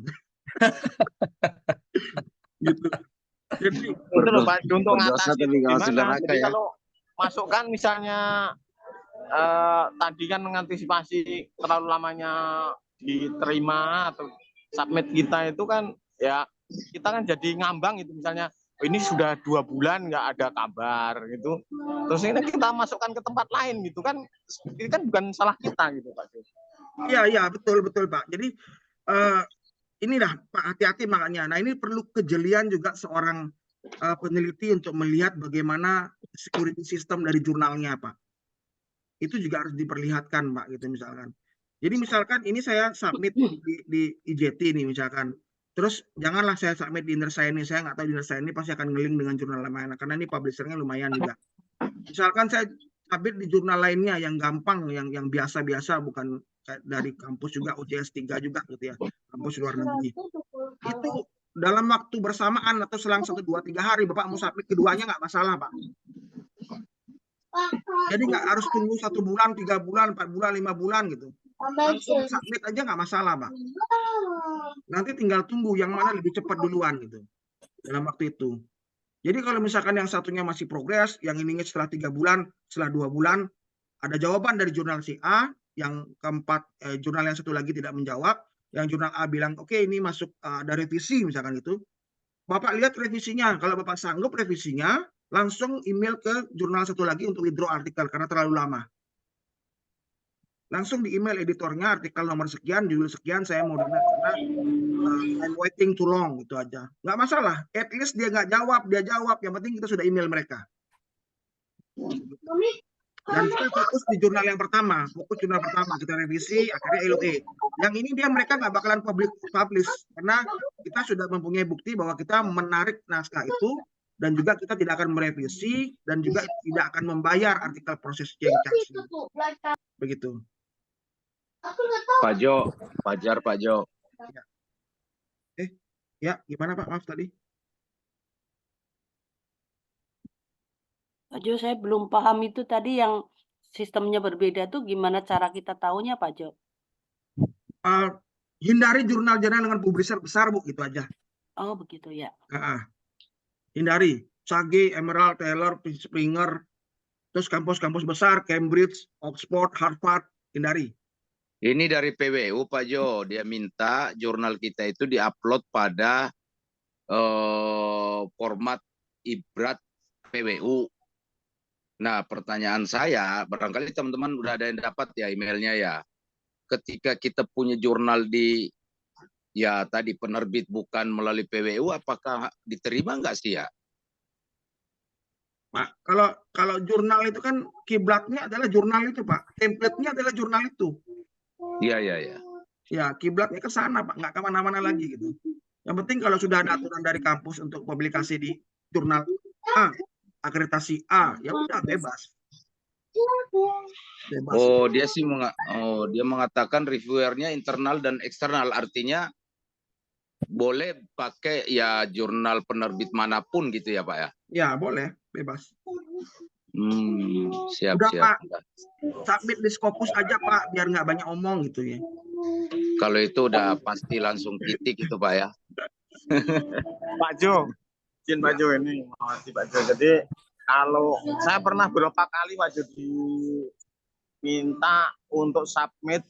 Gitu. Jadi itu loh Pak, untuk ngatasi gimana? Jadi kalau masukkan misalnya tadi kan mengantisipasi terlalu lamanya diterima atau submit kita itu kan ya kita kan jadi ngambang gitu, misalnya ini sudah 2 bulan nggak ada kabar gitu, terus ini kita masukkan ke tempat lain gitu kan, ini kan bukan salah kita gitu Pak Jo. Iya betul Pak. Jadi ini dah Pak, hati-hati makanya. Nah ini perlu kejelian juga seorang peneliti untuk melihat bagaimana security system dari jurnalnya Pak. Itu juga harus diperlihatkan Pak gitu misalkan. Jadi misalkan ini saya submit di IJT ini misalkan. Terus janganlah saya submit di Inderscience ini, saya nggak tahu di Inderscience ini pasti akan ngeling dengan jurnal lain karena ini publishernya lumayan juga. Misalkan saya submit di jurnal lainnya yang gampang, yang biasa-biasa, bukan dari kampus juga, UJS 3 juga gitu ya, kampus luar negeri. Itu dalam waktu bersamaan atau selang 1, 2, 3 hari Bapak mau submit keduanya nggak masalah Pak. Jadi nggak harus tunggu 1 bulan, 3 bulan, 4 bulan, 5 bulan gitu. Langsung submit aja nggak masalah Pak. Nanti tinggal tunggu yang mana lebih cepat duluan gitu dalam waktu itu. Jadi kalau misalkan yang satunya masih progres, yang ininya setelah 3 bulan, setelah 2 bulan ada jawaban dari jurnal si A, yang keempat jurnal yang satu lagi tidak menjawab, yang jurnal A bilang oke, ini masuk ada revisi misalkan itu. Bapak lihat revisinya, kalau Bapak sanggup revisinya, langsung email ke jurnal satu lagi untuk withdraw artikel karena terlalu lama. Langsung di email editornya, artikel nomor sekian, judul sekian, saya mau download karena I'm waiting too long, gitu aja. Nggak masalah, at least dia nggak jawab, dia jawab, yang penting kita sudah email mereka. Dan kita fokus di jurnal yang pertama, kita revisi, akhirnya LOE. Yang ini mereka nggak bakalan publish, karena kita sudah mempunyai bukti bahwa kita menarik naskah itu, dan juga kita tidak akan merevisi, dan juga tidak akan membayar artikel proses change charge. Begitu. Pak Jo, Pak Jo. Ya, gimana Pak? Maaf tadi. Pak Jo, saya belum paham itu tadi yang sistemnya berbeda tuh gimana cara kita tahunya Pak Jo? Hindari jurnal-jurnal dengan publisher besar Bu, gitu aja. Oh begitu ya. Hindari. Sage, Emerald, Taylor, Springer, terus kampus-kampus besar, Cambridge, Oxford, Harvard, hindari. Ini dari PWU Pak Jo, dia minta jurnal kita itu diupload pada format ibrat PWU. Nah, pertanyaan saya, barangkali teman-teman udah ada yang dapat ya emailnya ya. Ketika kita punya jurnal di ya tadi penerbit bukan melalui PWU, apakah diterima nggak sih ya? Pak, kalau jurnal itu kan kiblatnya adalah jurnal itu Pak, template-nya adalah jurnal itu. Iya. Ya, kiblatnya ke sana Pak, nggak kemana-mana lagi gitu. Yang penting kalau sudah ada aturan dari kampus untuk publikasi di jurnal A, akreditasi A, ya udah bebas. Oh, dia dia mengatakan reviewernya internal dan eksternal, artinya boleh pakai ya jurnal penerbit manapun gitu ya Pak ya? Ya boleh, bebas. Siap. Udah Pak, submit di Scopus aja Pak, biar nggak banyak omong gitu ya. Kalau itu udah pasti langsung titik itu Pak ya. Pak Jo, izin Pak Jo ini, makasih Pak Jo. Jadi kalau saya pernah beberapa kali Pak Jo diminta untuk submit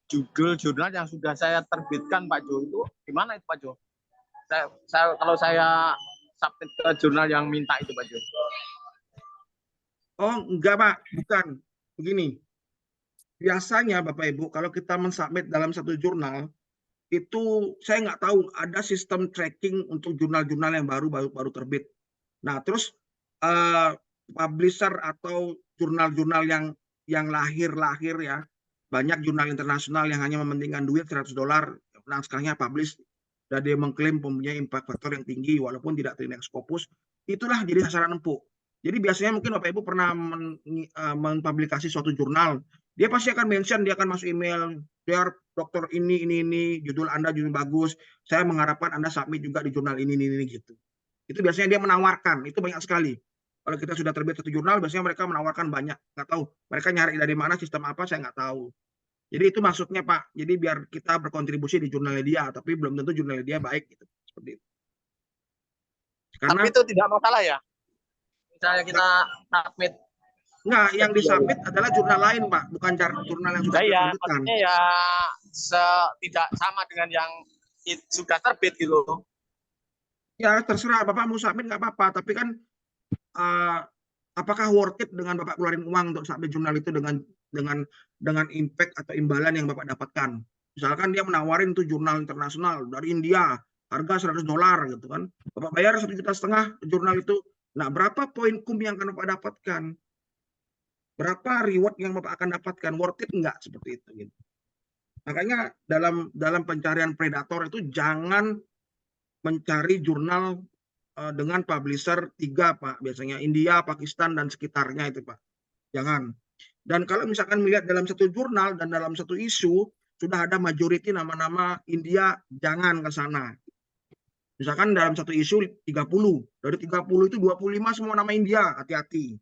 judul jurnal yang sudah saya terbitkan Pak Jo, itu gimana itu Pak Jo? Kalau saya submit ke jurnal yang minta itu Pak Jo. Oh enggak Pak, bukan. Begini, biasanya Bapak Ibu kalau kita mensubmit dalam satu jurnal itu saya nggak tahu ada sistem tracking untuk jurnal-jurnal yang baru terbit. Nah terus publisher atau jurnal-jurnal yang lahir ya, banyak jurnal internasional yang hanya mementingkan duit $100, naskahnya publish, dan dia mengklaim mempunyai impact factor yang tinggi walaupun tidak terindeks Scopus, itulah jadi sasaran empuk. Jadi biasanya mungkin Bapak Ibu pernah mempublikasi suatu jurnal, dia pasti akan mention, dia akan masuk email, biar dokter ini, judul Anda judul bagus, saya mengharapkan Anda submit juga di jurnal ini gitu. Itu biasanya dia menawarkan, itu banyak sekali. Kalau kita sudah terbit satu jurnal, biasanya mereka menawarkan banyak, nggak tahu. Mereka nyari dari mana, sistem apa, saya nggak tahu. Jadi itu maksudnya Pak, jadi biar kita berkontribusi di jurnalnya dia, tapi belum tentu jurnalnya dia baik gitu. Seperti itu. Tapi itu tidak masalah ya? Misalnya kita submit. Enggak, yang disubmit adalah jurnal lain Pak, bukan jurnal yang sudah terbitkan. Maksudnya ya tidak sama dengan yang sudah terbit gitu. Ya terserah Bapak mau submit nggak apa-apa, tapi kan apakah worth it dengan Bapak keluarin uang untuk submit jurnal itu dengan impact atau imbalan yang Bapak dapatkan. Misalkan dia menawarin tuh jurnal internasional dari India, harga $100 gitu kan. Bapak bayar 1,5 juta jurnal itu. Nah, berapa poin kum yang akan Bapak dapatkan? Berapa reward yang Bapak akan dapatkan? Worth it enggak seperti itu gitu. Makanya dalam pencarian predator itu jangan mencari jurnal dengan publisher 3 Pak, biasanya India, Pakistan dan sekitarnya itu Pak. Jangan. Dan kalau misalkan melihat dalam satu jurnal dan dalam satu isu sudah ada majority nama-nama India, jangan ke sana. Misalkan dalam satu isu 30, dari 30 itu 25 semua nama India, hati-hati.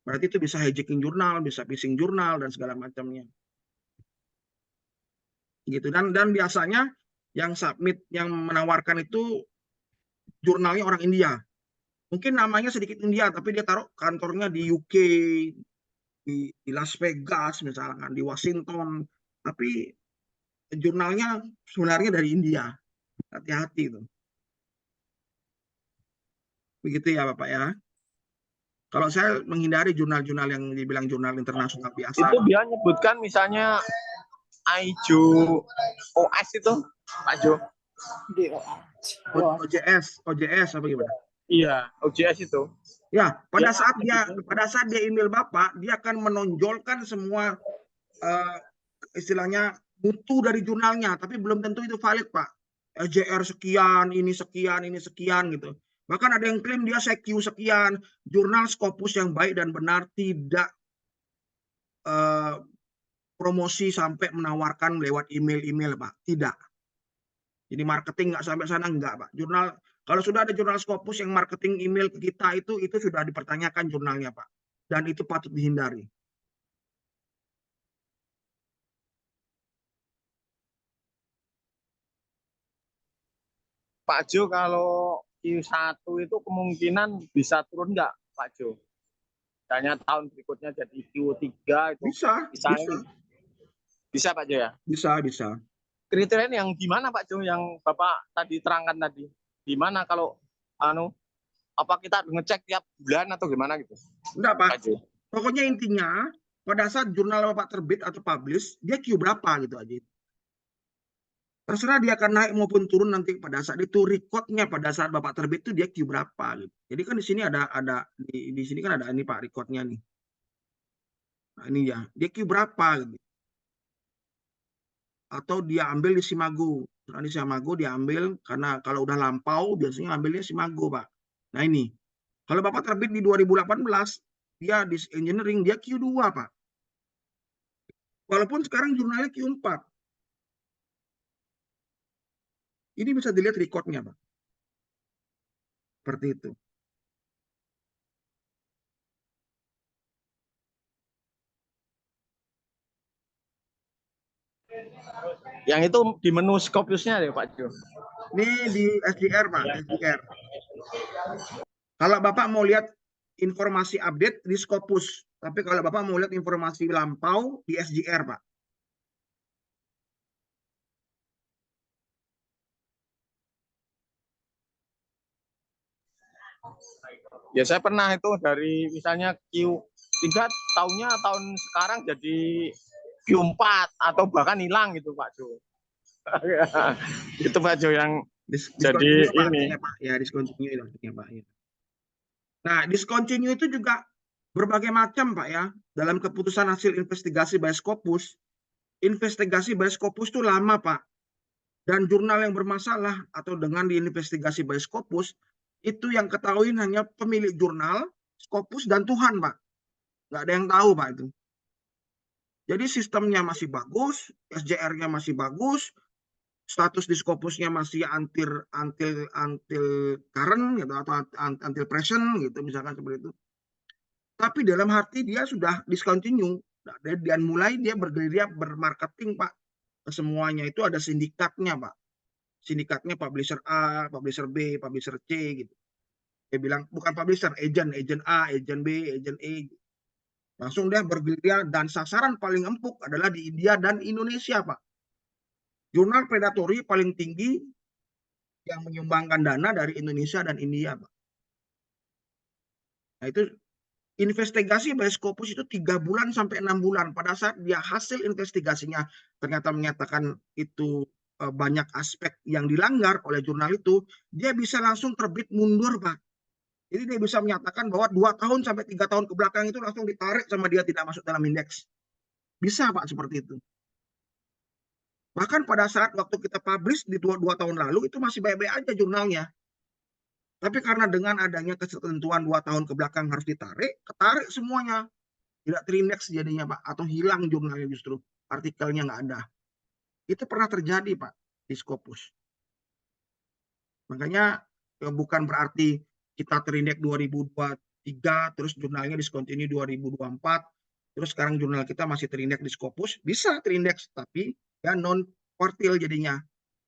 Berarti itu bisa hijacking jurnal, bisa phishing jurnal dan segala macamnya. Gitu. Dan biasanya yang submit, yang menawarkan itu jurnalnya orang India. Mungkin namanya sedikit India, tapi dia taruh kantornya di UK, di Las Vegas misalkan, di Washington. Tapi jurnalnya sebenarnya dari India. Hati-hati itu. Begitu ya Bapak ya. Kalau saya menghindari jurnal-jurnal yang dibilang jurnal internasional biasa. Itu dia nyebutkan misalnya IJO OS itu, Pak Jo. OJS apa gimana? Iya, OJS itu. Ya, pada saat dia email Bapak, dia akan menonjolkan semua istilahnya mutu dari jurnalnya, tapi belum tentu itu valid, Pak. SJR sekian, ini sekian gitu. Bahkan ada yang klaim dia CQ sekian, jurnal Scopus yang baik dan benar tidak promosi sampai menawarkan lewat email-email, Pak. Tidak. Jadi marketing nggak sampai sana, enggak, Pak. Jurnal, kalau sudah ada jurnal Scopus yang marketing email ke kita itu sudah dipertanyakan jurnalnya, Pak. Dan itu patut dihindari. Pak Jo, kalau Q1 itu kemungkinan bisa turun nggak, Pak Jo? Misalnya tahun berikutnya jadi Q3 itu. Bisa Pak Jo ya? Bisa. Kriteria yang gimana Pak Jo yang Bapak tadi terangkan tadi? Gimana kalau apa kita ngecek tiap bulan atau gimana gitu? Enggak, Pak. Pokoknya intinya pada saat jurnal Bapak terbit atau publish, dia Q berapa gitu aja. Terserah dia akan naik maupun turun nanti pada saat itu recordnya pada saat Bapak terbit itu dia Q berapa gitu. Jadi kan di sini ada di sini kan ada ini Pak recordnya nih. Nah, ini ya, dia Q berapa gitu. Atau dia ambil di Simago. Nah, di Simago dia ambil karena kalau udah lampau biasanya ambilnya Simago, Pak. Nah, ini. Kalau Bapak terbit di 2018, dia di engineering dia Q2, Pak. Walaupun sekarang jurnalnya Q4. Ini bisa dilihat recordnya, Pak. Seperti itu. Yang itu di menu Scopusnya ya Pak Jo? Ini di SJR, Pak. SJR. Kalau Bapak mau lihat informasi update di Scopus. Tapi kalau Bapak mau lihat informasi lampau di SJR, Pak. Ya saya pernah itu dari misalnya Q3 tahun sekarang jadi Q4 atau bahkan hilang gitu Pak Jo. Itu Pak Jo yang jadi ini. Pak. Ya, discontinue Pak. Ya. Nah, discontinue itu juga berbagai macam Pak ya. Dalam keputusan hasil investigasi by Scopus, investigasi by Scopus itu lama Pak. Dan jurnal yang bermasalah atau dengan diinvestigasi by Scopus, itu yang ketahui hanya pemilik jurnal, Scopus, dan Tuhan, Pak. Nggak ada yang tahu, Pak, itu. Jadi sistemnya masih bagus, SJR-nya masih bagus, status di Scopusnya masih until current, gitu, atau until present, gitu, misalkan seperti itu. Tapi dalam hati dia sudah discontinue, dan mulai dia bergerilya bermarketing, Pak. Semuanya itu ada sindikatnya, Pak. Sindikatnya publisher A, publisher B, publisher C gitu. Dia bilang bukan publisher, agent A, agent B, agent E. Langsung dia bergerilya dan sasaran paling empuk adalah di India dan Indonesia, Pak. Jurnal predatory paling tinggi yang menyumbangkan dana dari Indonesia dan India, Pak. Nah, itu investigasi by Scopus itu 3 bulan sampai 6 bulan. Pada saat dia hasil investigasinya ternyata menyatakan itu banyak aspek yang dilanggar oleh jurnal itu, dia bisa langsung terbit mundur, Pak. Jadi dia bisa menyatakan bahwa 2 tahun sampai 3 tahun ke belakang itu langsung ditarik sama dia tidak masuk dalam indeks. Bisa, Pak, seperti itu. Bahkan pada saat waktu kita publish di 2 tahun lalu itu masih baik-baik aja jurnalnya. Tapi karena dengan adanya ketentuan 2 tahun ke belakang harus ditarik, ketarik semuanya. Tidak terindeks jadinya, Pak. Atau hilang jurnalnya justru. Artikelnya nggak ada. Itu pernah terjadi, Pak, di Scopus. Makanya bukan berarti kita terindeks 2023, terus jurnalnya discontinue 2024, terus sekarang jurnal kita masih terindeks di Scopus. Bisa terindeks, tapi ya non-quartil jadinya.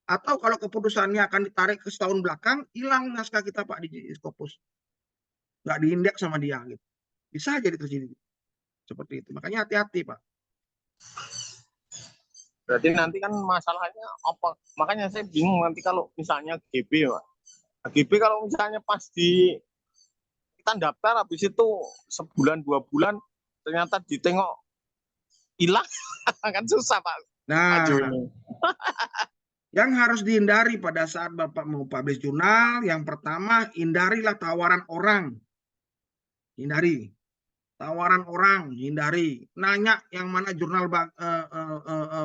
Atau kalau keputusannya akan ditarik ke setahun belakang, hilang naskah kita, Pak, di Scopus. Nggak diindeks sama dia. Gitu. Bisa jadi terjadi. Seperti itu. Makanya hati-hati, Pak. Berarti nanti kan masalahnya apa? Makanya saya bingung nanti kalau misalnya GB, Pak. GB kalau misalnya pas kita daftar, habis itu sebulan 2 bulan, ternyata ditengok hilang, kan susah, Pak. Nah, yang harus dihindari pada saat Bapak mau publish jurnal, yang pertama, hindarilah tawaran orang. Hindari. Tawaran orang, hindari. Nanya yang mana jurnal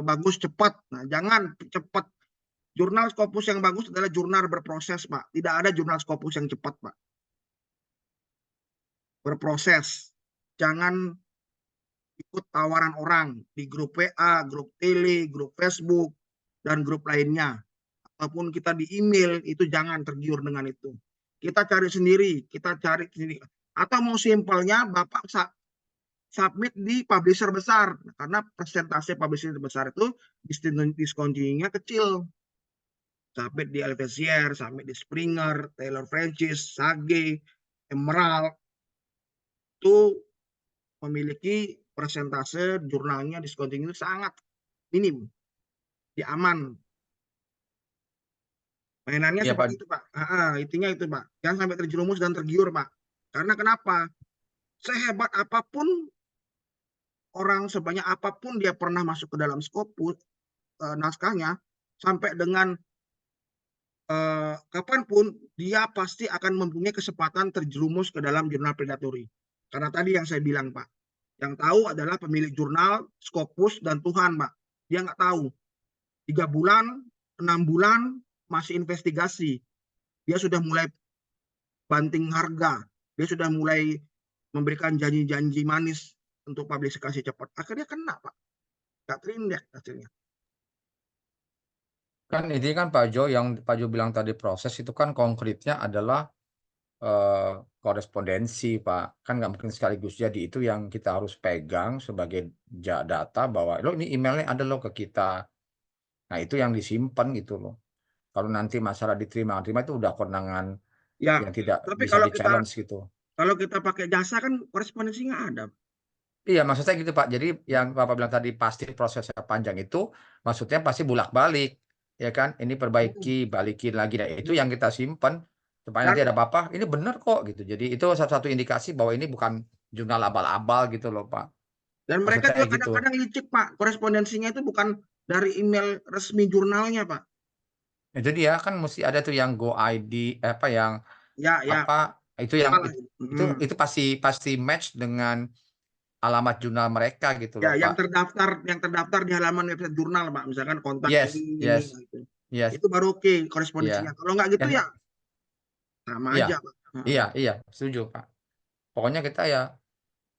bagus cepat. Nah, jangan cepat. Jurnal Scopus yang bagus adalah jurnal berproses, Pak. Tidak ada jurnal Scopus yang cepat, Pak. Berproses. Jangan ikut tawaran orang di grup WA, grup tele, grup Facebook, dan grup lainnya. Ataupun kita di email, itu jangan tergiur dengan itu. Kita cari sendiri, Atau mau simpelnya, Bapak submit di publisher besar. Karena persentase publisher besar itu discontinuingnya kecil. Submit di Elsevier, submit di Springer, Taylor Francis, Sage, Emerald. Itu memiliki persentase jurnalnya discontinue sangat minim. Dia aman. Mainannya Iya, seperti itu, Pak. Intinya itu, Pak. Jangan sampai terjerumus dan tergiur, Pak. Karena kenapa? Sehebat apapun orang, sebanyak apapun dia pernah masuk ke dalam Scopus, naskahnya, sampai dengan kapanpun, dia pasti akan mempunyai kesempatan terjerumus ke dalam jurnal predatory. Karena tadi yang saya bilang, Pak. Yang tahu adalah pemilik jurnal, Scopus, dan Tuhan, Pak. Dia nggak tahu. 3 bulan, 6 bulan, masih investigasi. Dia sudah mulai banting harga. Dia sudah mulai memberikan janji-janji manis untuk publikasi cepat. Akhirnya kena, Pak. Nggak terindeks hasilnya. Kan ini kan Pak Jo, yang Pak Jo bilang tadi proses itu kan konkretnya adalah korespondensi, Pak. Kan nggak mungkin sekaligus jadi. Itu yang kita harus pegang sebagai data bahwa lo ini emailnya ada lo ke kita. Nah, itu yang disimpan gitu loh. Kalau nanti masalah diterima itu udah kewenangan Ya, yang tidak tapi bisa di-challenge gitu. Kalau kita pakai jasa kan korespondensinya ada. Iya, maksudnya gitu, Pak. Jadi yang Bapak bilang tadi pasti prosesnya panjang itu, maksudnya pasti bolak-balik. Ya kan? Ini perbaiki, balikin lagi. Nah, itu yang kita simpan supaya nanti ada apa-apa, ini benar kok gitu. Jadi itu satu indikasi bahwa ini bukan jurnal abal-abal gitu loh, Pak. Dan mereka Maksudnya juga kadang-kadang licik, Pak. Korespondensinya itu bukan dari email resmi jurnalnya, Pak. Itu dia kan mesti ada tuh yang Go ID apa yang itu yang itu pasti match dengan alamat jurnal mereka gitu loh, Pak. Pak. Yang terdaftar di halaman website jurnal, Pak. Misalkan kontak ini. Yes. Itu baru oke korespondensinya. Kalau nggak gitu ya sama aja, Pak. Iya, setuju, Pak. Pokoknya kita ya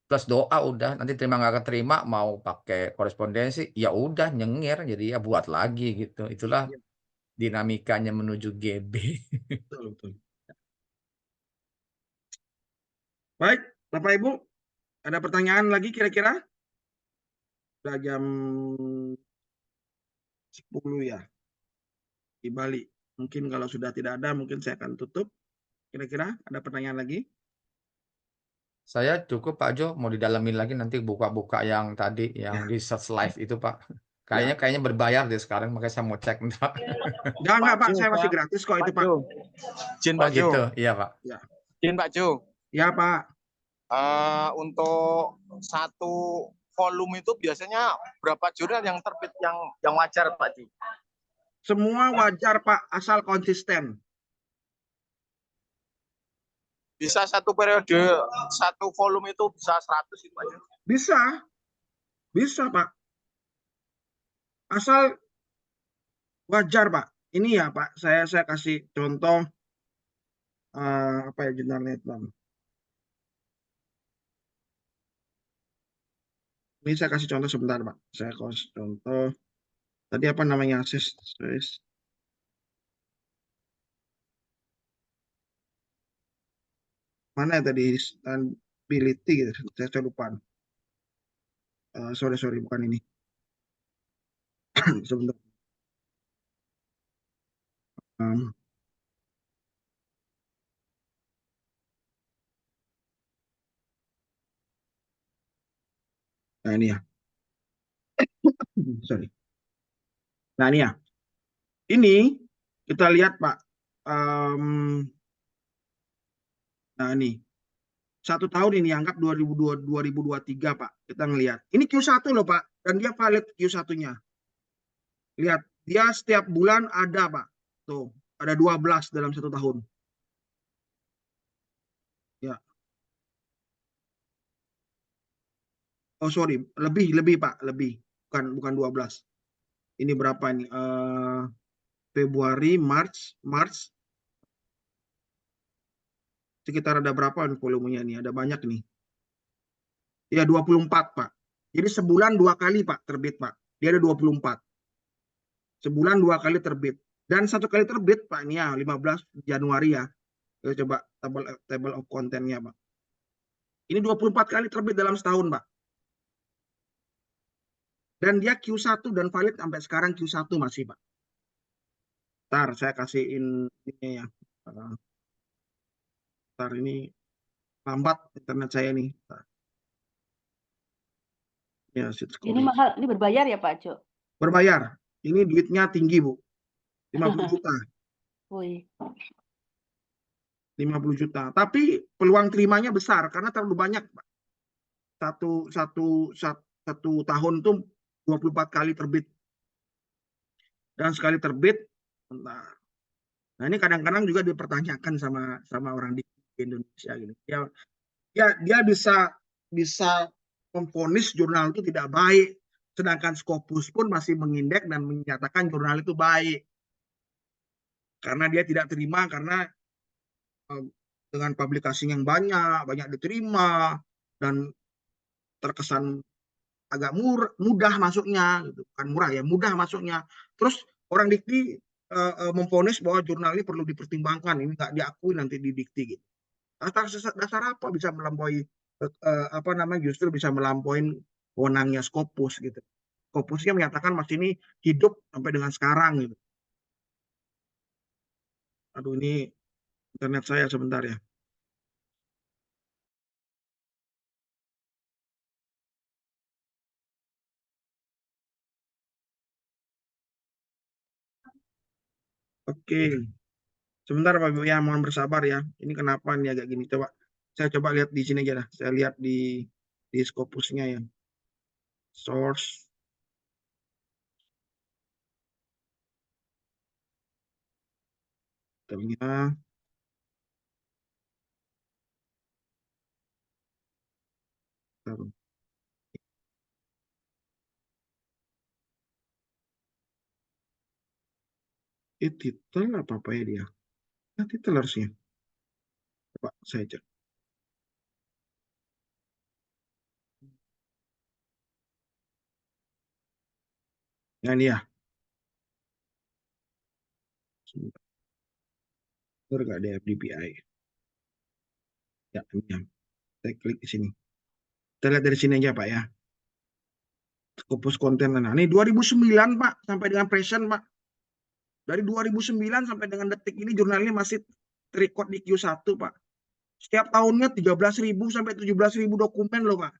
plus doa udah, nanti terima nggak keterima mau pakai korespondensi ya udah nyengir, jadi ya buat lagi gitu. Itulah dinamikanya menuju GB. Betul. Baik, Bapak Ibu, ada pertanyaan lagi kira-kira? Sudah jam 10 ya di Bali. Mungkin kalau sudah tidak ada, mungkin saya akan tutup. Kira-kira ada pertanyaan lagi? Saya cukup, Pak Jo, mau didalamin lagi nanti buka-buka yang tadi, yang research live itu, Pak. Kayaknya berbayar deh sekarang, makanya saya mau cek. Enggak Pak, saya masih gratis kok itu Pak. Jin Oh Pak Jo. gitu, iya Pak. Ya. Jin Pak Jo. Ya Pak. Untuk satu volume itu biasanya berapa jurnal yang terbit yang wajar Pak Jo? Semua wajar Pak, asal konsisten. Bisa satu periode, satu volume itu bisa 100 itu Pak Jo? Bisa Pak. Asal wajar Pak. Ini ya Pak, saya kasih contoh apa ya jurnalnya itu. Ini saya kasih contoh sebentar Pak. Saya kasih contoh. Tadi apa namanya akses? Mana ya tadi stability gitu. Saya lupa. Sorry bukan ini. Sebentar. Nah ini ya. Sorry. Nah ini ya. Ini kita lihat Pak. Nah ini. 1 tahun ini anggap 2023 Pak. Kita ngelihat. Ini Q1 loh Pak. Dan dia valid Q1-nya. Lihat. Dia setiap bulan ada Pak. Tuh. Ada 12 dalam 1 tahun. Ya. Oh sorry. Lebih Pak. Lebih. Bukan 12. Ini berapa nih? Februari, Maret. Sekitar ada berapa nih volumenya nih? Ada banyak nih. Ya 24 Pak. Jadi sebulan 2 kali Pak terbit Pak. Dia ada 24. Sebulan 2 kali terbit. Dan 1 kali terbit Pak ini ya 15 Januari ya. Kita coba table of content-nya Pak. Ini 24 kali terbit dalam setahun Pak. Dan dia Q1 dan valid sampai sekarang Q1 masih Pak. Ntar saya kasihin ini ya. Ntar ini lambat internet saya nih. Ya, ini mahal, ini berbayar ya Pak Jo? Berbayar. Ini duitnya tinggi Bu. 50 juta. Woi. 50 juta. Tapi peluang terimanya besar karena terlalu banyak Pak. Satu tahun tuh 24 kali terbit. Dan sekali terbit, nah ini kadang-kadang juga dipertanyakan sama orang di Indonesia gitu. Dia bisa memvonis jurnal itu tidak baik, sedangkan Scopus pun masih mengindeks dan menyatakan jurnal itu baik. Karena dia tidak terima karena dengan publikasi yang banyak diterima dan terkesan agak mudah masuknya, gitu. Bukan murah ya, mudah masuknya. Terus orang Dikti memvonis bahwa jurnal ini perlu dipertimbangkan, ini nggak diakui nanti di Dikti gitu. Dasar apa bisa melampaui justru bisa melampaui wewenangnya Scopus gitu. Scopusnya menyatakan Mas ini hidup sampai dengan sekarang gitu. Aduh ini internet saya sebentar ya. Oke. Sebentar Pak Ibu ya, mohon bersabar ya. Ini kenapa nih agak gini. Saya coba lihat di sini aja dah. Saya lihat di Scopusnya ya. Source. Ternyata titel apa ya dia? Nah, titel harusnya. Coba saya cek. Nah ini ya. Benar nggak ada FDPI? Ya, ini ya. Saya klik di sini. Kita lihat dari sini aja Pak ya. Scopus konten. Nah, ini 2009 Pak sampai dengan present Pak. Dari 2009 sampai dengan detik ini jurnalnya masih record di Q1 Pak. Setiap tahunnya 13.000 sampai 17.000 dokumen loh Pak.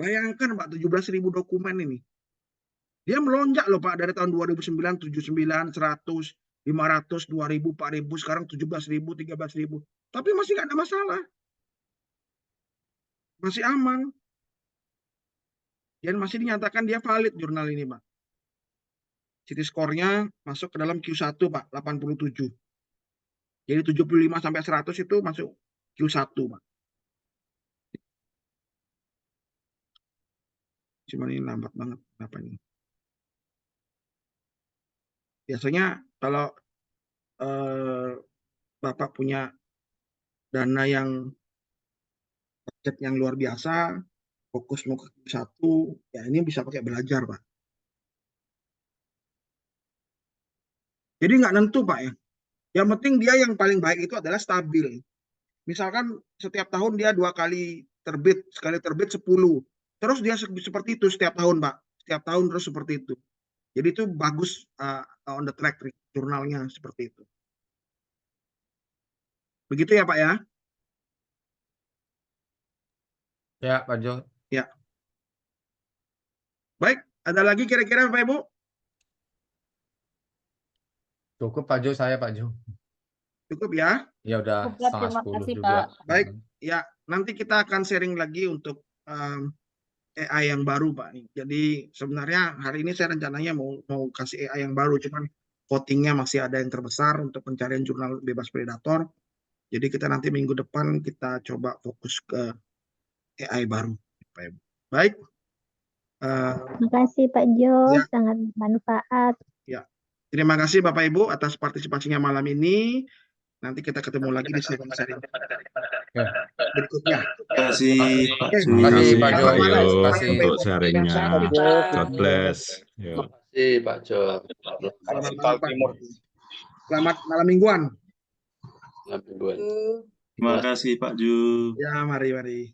Bayangkan Pak, 17.000 dokumen ini. Dia melonjak loh Pak, dari tahun 2009, 79, 100, 500, 2.000, 4.000, sekarang 17.000, 13.000. Tapi masih nggak ada masalah. Masih aman. Dan masih dinyatakan dia valid jurnal ini Pak. Citi skornya masuk ke dalam Q1 Pak, 87. Jadi 75 sampai 100 itu masuk Q1 Pak. Cuma ini lambat banget. Kenapa ini? Biasanya kalau Bapak punya dana yang budget yang luar biasa, fokus mau ke Q1, ya ini bisa pakai belajar Pak. Jadi nggak nentu Pak ya. Yang penting dia yang paling baik itu adalah stabil. Misalkan setiap tahun dia 2 kali terbit, sekali terbit 10. Terus dia seperti itu setiap tahun Pak. Setiap tahun terus seperti itu. Jadi itu bagus on the track jurnalnya seperti itu. Begitu ya Pak ya? Ya Pak Jo. Ya. Baik, ada lagi kira-kira Bapak Ibu? Cukup Pak Jo, saya Pak Jo. Cukup ya? Ya udah Cukup, setengah terima 10 kasih, juga. Pak. Baik, ya nanti kita akan sharing lagi untuk AI yang baru Pak. Jadi sebenarnya hari ini saya rencananya mau kasih AI yang baru, cuman votingnya masih ada yang terbesar untuk pencarian jurnal bebas predator. Jadi kita nanti minggu depan kita coba fokus ke AI baru. Baik. Terima kasih Pak Jo, ya. sangat bermanfaat. Ya, terima kasih Bapak Ibu atas partisipasinya malam ini. Nanti kita ketemu lagi di sharing-sharing berikutnya. Terima kasih Pak Jo. Terima kasih Pak Jo. Terima kasih Terima kasih untuk sharingnya. God bless. Terima kasih Pak Jo. Selamat malam mingguan. Selamat mingguan. Terima kasih Pak Jo. Ya, mari.